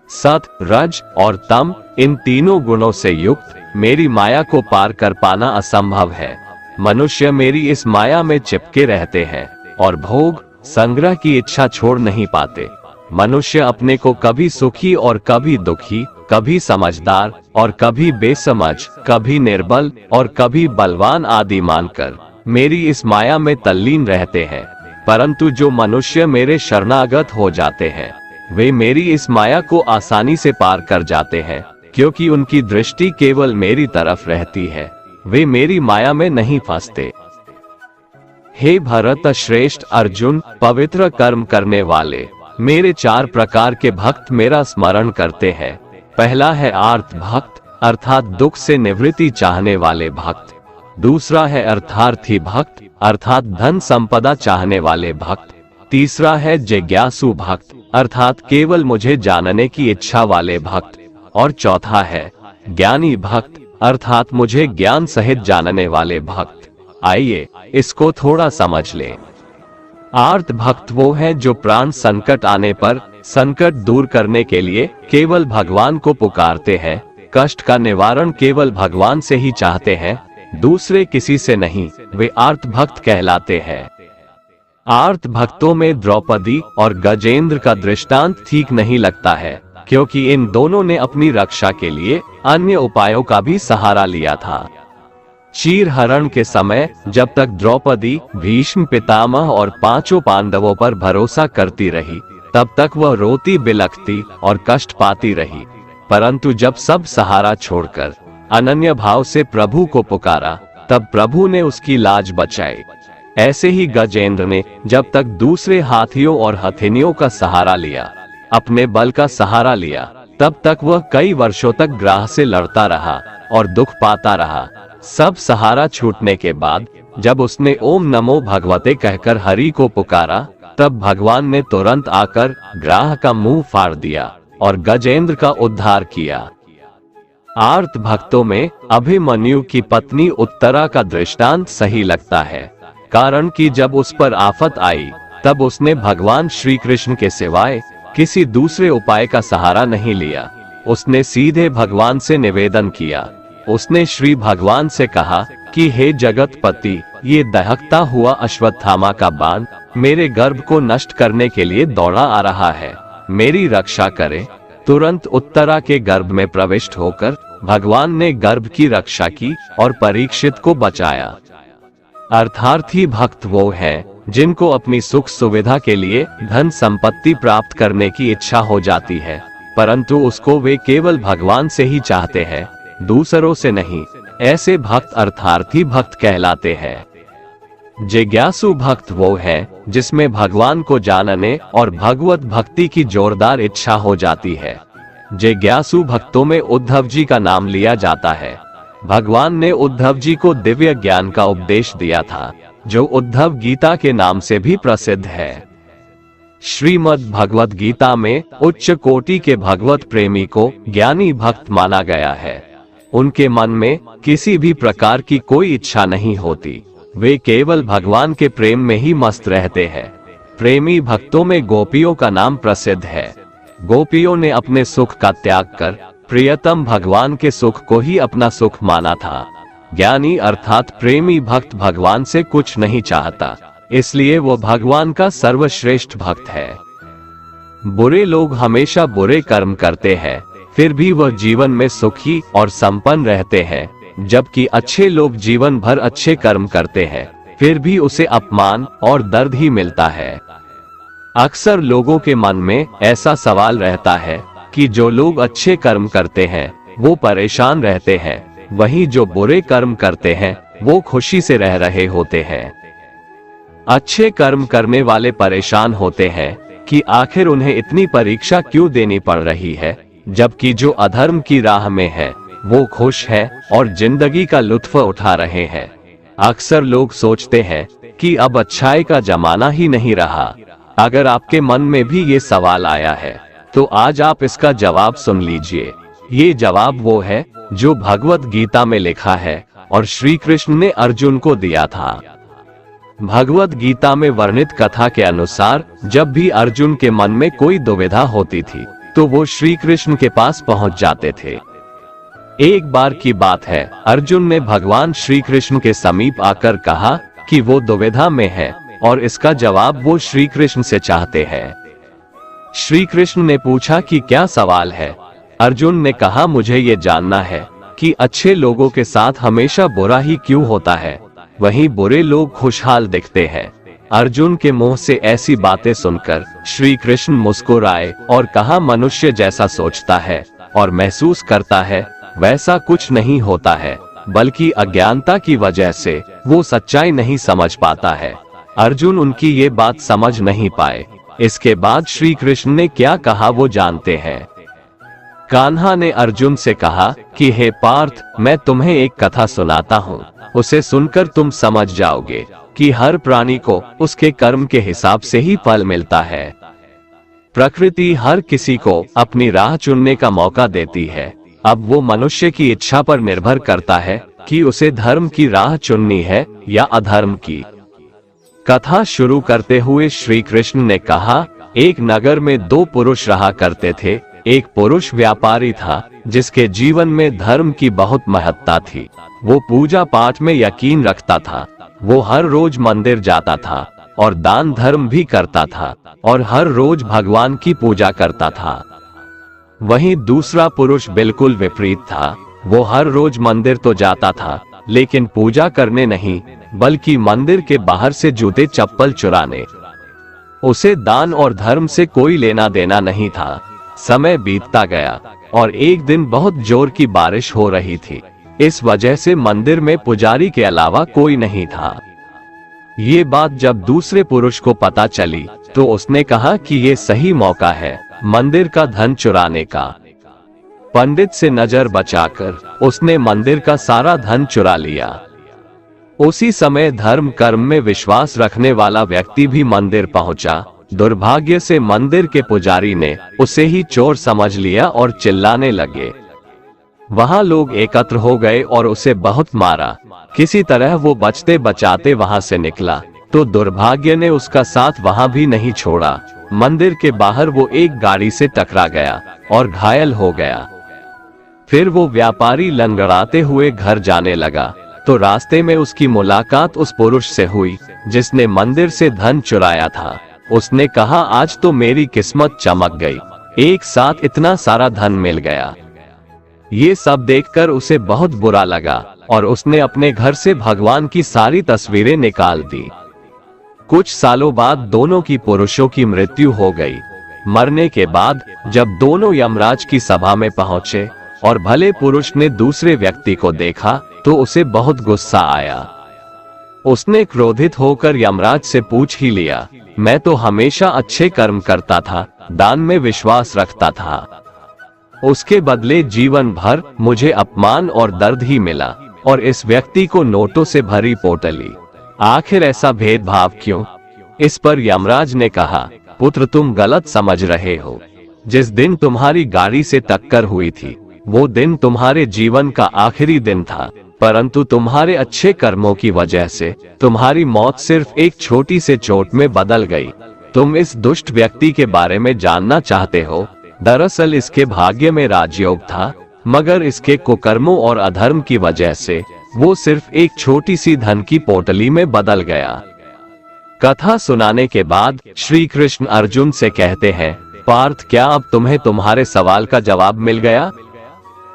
सत, रज और तम, इन तीनों गुणों से युक्त मेरी माया को पार कर पाना असंभव है। मनुष्य मेरी इस माया में चिपके रहते हैं और भोग संग्रह की इच्छा छोड़ नहीं पाते। मनुष्य अपने को कभी सुखी और कभी दुखी, कभी समझदार और कभी बेसमझ, कभी निर्बल और कभी बलवान आदि मानकर मेरी इस माया में तल्लीन रहते हैं। परंतु जो मनुष्य मेरे शरणागत हो जाते हैं, वे मेरी इस माया को आसानी से पार कर जाते हैं, क्योंकि उनकी दृष्टि केवल मेरी तरफ रहती है। वे मेरी माया में नहीं फंसते। हे भरत श्रेष्ठ अर्जुन, पवित्र कर्म करने वाले मेरे 4 प्रकार के भक्त मेरा स्मरण करते हैं। पहला है आर्त भक्त, अर्थात दुख से निवृत्ति चाहने वाले भक्त। दूसरा है अर्थार्थी भक्त, अर्थात धन संपदा चाहने वाले भक्त। तीसरा है जिज्ञासु भक्त, अर्थात केवल मुझे जानने की इच्छा वाले भक्त। और चौथा है ज्ञानी भक्त, अर्थात मुझे ज्ञान सहित जानने वाले भक्त। आइए इसको थोड़ा समझ लें। आर्त भक्त वो है जो प्राण संकट आने पर संकट दूर करने के लिए केवल भगवान को पुकारते हैं, कष्ट का निवारण केवल भगवान से ही चाहते हैं, दूसरे किसी से नहीं, वे आर्त भक्त कहलाते हैं। आर्त भक्तों में द्रौपदी और गजेंद्र का दृष्टांत ठीक नहीं लगता है, क्योंकि इन दोनों ने अपनी रक्षा के लिए अन्य उपायों का भी सहारा लिया था। चीर हरण के समय जब तक द्रौपदी भीष्म पितामह और 5 पांडवों पर भरोसा करती रही, तब तक वह रोती बिलखती और कष्ट पाती रही। परंतु जब सब सहारा छोड़कर अनन्य भाव से प्रभु को पुकारा, तब प्रभु ने उसकी लाज बचाई। ऐसे ही गजेंद्र ने जब तक दूसरे हाथियों और हथिनियों का सहारा लिया, अपने बल का सहारा लिया, तब तक वह कई वर्षों तक ग्राह से लड़ता रहा और दुख पाता रहा। सब सहारा छूटने के बाद जब उसने ओम नमो भगवते कहकर हरि को पुकारा, तब भगवान ने तुरंत आकर ग्राह का मुंह फाड़ दिया और गजेंद्र का उद्धार किया। आर्त भक्तों में अभिमन्यु की पत्नी उत्तरा का दृष्टांत सही लगता है, कारण कि जब उस पर आफत आई तब उसने भगवान श्री कृष्ण के सिवाय किसी दूसरे उपाय का सहारा नहीं लिया। उसने सीधे भगवान से निवेदन किया। उसने श्री भगवान से कहा कि हे जगतपति, ये दहकता हुआ अश्वत्थामा का बाण मेरे गर्भ को नष्ट करने के लिए दौड़ा आ रहा है, मेरी रक्षा करे। तुरंत उत्तरा के गर्भ में प्रविष्ट होकर भगवान ने गर्भ की रक्षा की और परीक्षित को बचाया। अर्थार्थी भक्त वो हैं जिनको अपनी सुख सुविधा के लिए धन संपत्ति प्राप्त करने की इच्छा हो जाती है, परंतु उसको वे केवल भगवान से ही चाहते हैं, दूसरों से नहीं। ऐसे भक्त अर्थार्थी भक्त कहलाते हैं। जिज्ञासु भक्त वो है जिसमें भगवान को जानने और भगवत भक्ति की जोरदार इच्छा हो जाती है। जिज्ञासु भक्तों में उद्धव जी का नाम लिया जाता है। भगवान ने उद्धव जी को दिव्य ज्ञान का उपदेश दिया था, जो उद्धव गीता के नाम से भी प्रसिद्ध है। श्रीमद् भगवत गीता में उच्च कोटि के भगवत प्रेमी को ज्ञानी भक्त माना गया है। उनके मन में किसी भी प्रकार की कोई इच्छा नहीं होती, वे केवल भगवान के प्रेम में ही मस्त रहते हैं। प्रेमी भक्तों में गोपियों का नाम प्रसिद्ध है। गोपियों ने अपने सुख का त्याग कर प्रियतम भगवान के सुख को ही अपना सुख माना था। ज्ञानी अर्थात प्रेमी भक्त भगवान से कुछ नहीं चाहता, इसलिए वो भगवान का सर्वश्रेष्ठ भक्त है। बुरे लोग हमेशा बुरे कर्म करते हैं, फिर भी वह जीवन में सुखी और संपन्न रहते हैं, जबकि अच्छे लोग जीवन भर अच्छे कर्म करते हैं, फिर भी उसे अपमान और दर्द ही मिलता है। अक्सर लोगों के मन में ऐसा सवाल रहता है कि जो लोग अच्छे कर्म करते हैं वो परेशान रहते हैं, वहीं जो बुरे कर्म करते हैं वो खुशी से रह रहे होते हैं। अच्छे कर्म करने वाले परेशान होते हैं कि आखिर उन्हें इतनी परीक्षा क्यों देनी पड़ रही है, जबकि जो अधर्म की राह में है वो खुश है और जिंदगी का लुत्फ उठा रहे हैं। अक्सर लोग सोचते हैं कि अब अच्छाई का जमाना ही नहीं रहा। अगर आपके मन में भी ये सवाल आया है तो आज आप इसका जवाब सुन लीजिए। ये जवाब वो है जो भगवत गीता में लिखा है और श्री कृष्ण ने अर्जुन को दिया था। भगवत गीता में वर्णित कथा के अनुसार जब भी अर्जुन के मन में कोई दुविधा होती थी तो वो श्री कृष्ण के पास पहुंच जाते थे। एक बार की बात है, अर्जुन ने भगवान श्री कृष्ण के समीप आकर कहा कि वो दुविधा में है और इसका जवाब वो श्री कृष्ण से चाहते हैं। श्री कृष्ण ने पूछा कि क्या सवाल है। अर्जुन ने कहा, मुझे ये जानना है कि अच्छे लोगों के साथ हमेशा बुरा ही क्यों होता है, वहीं बुरे लोग खुशहाल दिखते हैं। अर्जुन के मुंह से ऐसी बातें सुनकर श्री कृष्ण मुस्कुराए और कहा, मनुष्य जैसा सोचता है और महसूस करता है वैसा कुछ नहीं होता है, बल्कि अज्ञानता की वजह से वो सच्चाई नहीं समझ पाता है। अर्जुन उनकी ये बात समझ नहीं पाए। इसके बाद श्री कृष्ण ने क्या कहा वो जानते हैं। कान्हा ने अर्जुन से कहा कि हे पार्थ, मैं तुम्हें एक कथा सुनाता हूँ, उसे सुनकर तुम समझ जाओगे कि हर प्राणी को उसके कर्म के हिसाब से ही फल मिलता है। प्रकृति हर किसी को अपनी राह चुनने का मौका देती है। अब वो मनुष्य की इच्छा पर निर्भर करता है कि उसे धर्म की राह चुननी है या अधर्म की। कथा शुरू करते हुए श्री कृष्ण ने कहा, एक नगर में दो पुरुष रहा करते थे। एक पुरुष व्यापारी था जिसके जीवन में धर्म की बहुत महत्ता थी। वो पूजा पाठ में यकीन रखता था। वो हर रोज मंदिर जाता था और दान धर्म भी करता था और हर रोज भगवान की पूजा करता था। वहीं दूसरा पुरुष बिल्कुल विपरीत था। वो हर रोज मंदिर तो जाता था लेकिन पूजा करने नहीं, बल्कि मंदिर के बाहर से जूते चप्पल चुराने। उसे दान और धर्म से कोई लेना देना नहीं था। समय बीतता गया और एक दिन बहुत जोर की बारिश हो रही थी। इस वजह से मंदिर में पुजारी के अलावा कोई नहीं था। ये बात जब दूसरे पुरुष को पता चली तो उसने कहा कि ये सही मौका है मंदिर का धन चुराने का। पंडित से नजर बचाकर उसने मंदिर का सारा धन चुरा लिया। उसी समय धर्म कर्म में विश्वास रखने वाला व्यक्ति भी मंदिर पहुंचा। दुर्भाग्य से मंदिर के पुजारी ने उसे ही चोर समझ लिया और चिल्लाने लगे। वहां लोग एकत्र हो गए और उसे बहुत मारा। किसी तरह वो बचते बचाते वहां से निकला तो दुर्भाग्य ने उसका साथ वहां भी नहीं छोड़ा। मंदिर के बाहर वो एक गाड़ी से टकरा गया और घायल हो गया। फिर वो व्यापारी लंगड़ाते हुए घर जाने लगा तो रास्ते में उसकी मुलाकात उस पुरुष से हुई जिसने मंदिर से धन चुराया था। उसने कहा, आज तो मेरी किस्मत चमक गई, एक साथ इतना सारा धन मिल गया। ये सब देखकर उसे बहुत बुरा लगा और उसने अपने घर से भगवान की सारी तस्वीरें निकाल दी। कुछ सालों बाद दोनों की पुरुषों की मृत्यु हो गई। मरने के बाद जब दोनों यमराज की सभा में पहुंचे और भले पुरुष ने दूसरे व्यक्ति को देखा तो उसे बहुत गुस्सा आया। उसने क्रोधित होकर यमराज से पूछ ही लिया, मैं तो हमेशा अच्छे कर्म करता था, दान में विश्वास रखता था, उसके बदले जीवन भर मुझे अपमान और दर्द ही मिला और इस व्यक्ति को नोटों से भरी पोटली, आखिर ऐसा भेदभाव क्यों? इस पर यमराज ने कहा, पुत्र तुम गलत समझ रहे हो। जिस दिन तुम्हारी गाड़ी से टक्कर हुई थी वो दिन तुम्हारे जीवन का आखिरी दिन था, परंतु तुम्हारे अच्छे कर्मों की वजह से तुम्हारी मौत सिर्फ एक छोटी से चोट में बदल गई। तुम इस दुष्ट व्यक्ति के बारे में जानना चाहते हो? दरअसल इसके भाग्य में राजयोग था, मगर इसके कुकर्मों और अधर्म की वजह से वो सिर्फ एक छोटी सी धन की पोटली में बदल गया। कथा सुनाने के बाद श्री कृष्ण अर्जुन से कहते हैं, पार्थ क्या अब तुम्हें तुम्हारे सवाल का जवाब मिल गया?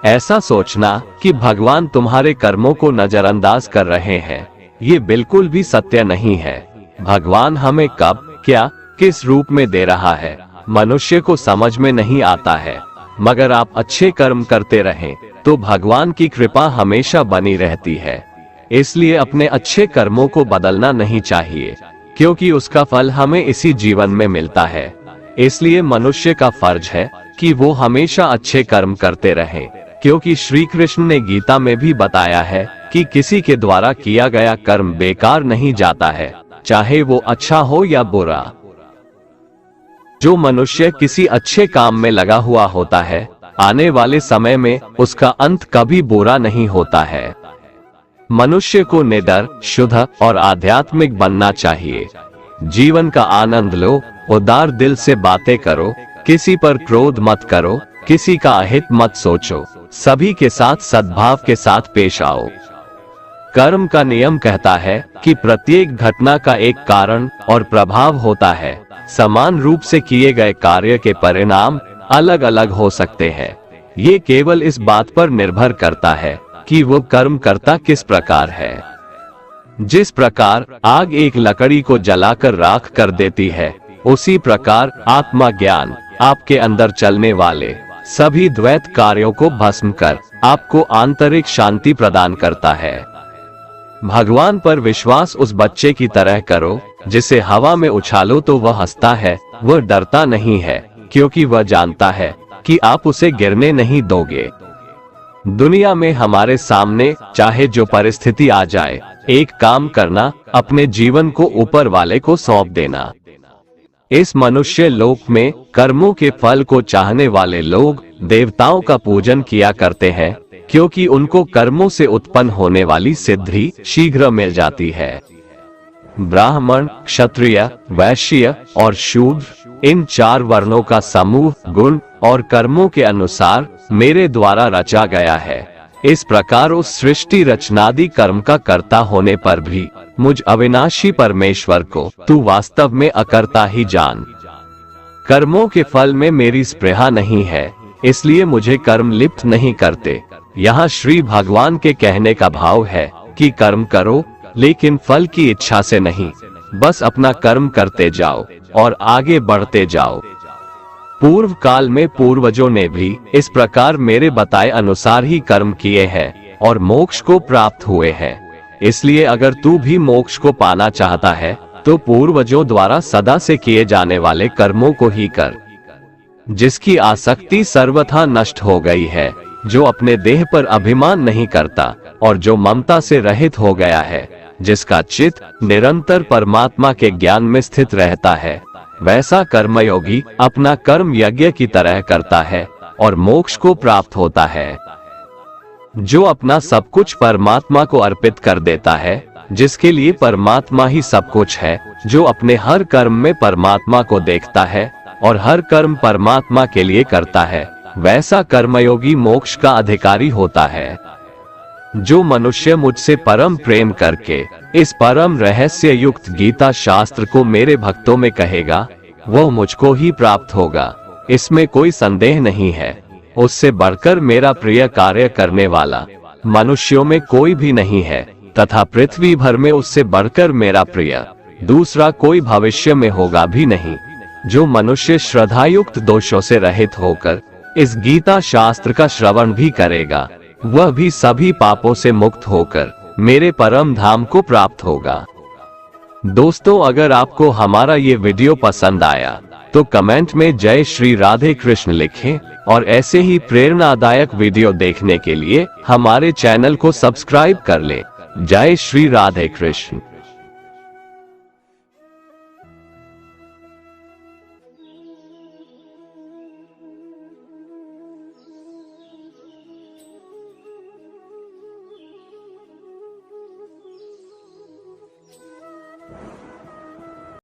ऐसा सोचना कि भगवान तुम्हारे कर्मों को नजरअंदाज कर रहे हैं, ये बिल्कुल भी सत्य नहीं है। भगवान हमें कब, क्या, किस रूप में दे रहा है मनुष्य को समझ में नहीं आता है, मगर आप अच्छे कर्म करते रहें तो भगवान की कृपा हमेशा बनी रहती है। इसलिए अपने अच्छे कर्मों को बदलना नहीं चाहिए, क्योंकि उसका फल हमें इसी जीवन में मिलता है। इसलिए मनुष्य का फर्ज है कि वो हमेशा अच्छे कर्म करते रहें, क्योंकि श्री कृष्ण ने गीता में भी बताया है कि किसी के द्वारा किया गया कर्म बेकार नहीं जाता है, चाहे वो अच्छा हो या बुरा। जो मनुष्य किसी अच्छे काम में लगा हुआ होता है, आने वाले समय में उसका अंत कभी बुरा नहीं होता है। मनुष्य को निडर, शुद्ध और आध्यात्मिक बनना चाहिए। जीवन का आनंद लो, उदार दिल से बातें करो, किसी पर क्रोध मत करो, किसी का अहित मत सोचो, सभी के साथ सद्भाव के साथ पेश आओ। कर्म का नियम कहता है कि प्रत्येक घटना का एक कारण और प्रभाव होता है। समान रूप से किए गए कार्य के परिणाम अलग अलग हो सकते हैं। ये केवल इस बात पर निर्भर करता है कि वो कर्म करता किस प्रकार है। जिस प्रकार आग एक लकड़ी को जलाकर राख कर देती है, उसी प्रकार आत्मा ज्ञान आपके अंदर चलने वाले सभी द्वैत कार्यों को भस्म कर आपको आंतरिक शांति प्रदान करता है। भगवान पर विश्वास उस बच्चे की तरह करो जिसे हवा में उछालो तो वह हंसता है, वह डरता नहीं है, क्योंकि वह जानता है कि आप उसे गिरने नहीं दोगे। दुनिया में हमारे सामने चाहे जो परिस्थिति आ जाए, एक काम करना, अपने जीवन को ऊपर वाले को सौंप देना। इस मनुष्य लोक में कर्मों के फल को चाहने वाले लोग देवताओं का पूजन किया करते हैं, क्योंकि उनको कर्मों से उत्पन्न होने वाली सिद्धि शीघ्र मिल जाती है। ब्राह्मण, क्षत्रिय, वैश्य और शूद्र, इन 4 वर्णों का समूह गुण और कर्मों के अनुसार मेरे द्वारा रचा गया है। इस प्रकार उस सृष्टि रचनादि कर्म का कर्ता होने पर भी मुझ अविनाशी परमेश्वर को तू वास्तव में अकर्ता ही जान। कर्मों के फल में मेरी स्पृहा नहीं है, इसलिए मुझे कर्म लिप्त नहीं करते। यहाँ श्री भगवान के कहने का भाव है कि कर्म करो, लेकिन फल की इच्छा से नहीं, बस अपना कर्म करते जाओ और आगे बढ़ते जाओ। पूर्व काल में पूर्वजों ने भी इस प्रकार मेरे बताए अनुसार ही कर्म किए हैं और मोक्ष को प्राप्त हुए हैं। इसलिए अगर तू भी मोक्ष को पाना चाहता है तो पूर्वजों द्वारा सदा से किए जाने वाले कर्मों को ही कर। जिसकी आसक्ति सर्वथा नष्ट हो गई है, जो अपने देह पर अभिमान नहीं करता और जो ममता से रहित हो गया है, जिसका चित्त निरंतर परमात्मा के ज्ञान में स्थित रहता है, वैसा कर्मयोगी अपना कर्म यज्ञ की तरह करता है और मोक्ष को प्राप्त होता है। जो अपना सब कुछ परमात्मा को अर्पित कर देता है, जिसके लिए परमात्मा ही सब कुछ है, जो अपने हर कर्म में परमात्मा को देखता है और हर कर्म परमात्मा के लिए करता है, वैसा कर्मयोगी मोक्ष का अधिकारी होता है। जो मनुष्य मुझसे परम प्रेम करके इस परम रहस्य युक्त गीता शास्त्र को मेरे भक्तों में कहेगा, वह मुझको ही प्राप्त होगा, इसमें कोई संदेह नहीं है। उससे बढ़कर मेरा प्रिय कार्य करने वाला मनुष्यों में कोई भी नहीं है, तथा पृथ्वी भर में उससे बढ़कर मेरा प्रिय दूसरा कोई भविष्य में होगा भी नहीं। जो मनुष्य श्रद्धायुक्त दोषों से रहित होकर इस गीता शास्त्र का श्रवण भी करेगा, वह भी सभी पापों से मुक्त होकर मेरे परम धाम को प्राप्त होगा। दोस्तों, अगर आपको हमारा ये वीडियो पसंद आया तो कमेंट में जय श्री राधे कृष्ण लिखें और ऐसे ही प्रेरणादायक वीडियो देखने के लिए हमारे चैनल को सब्सक्राइब कर लें। जय श्री राधे कृष्ण।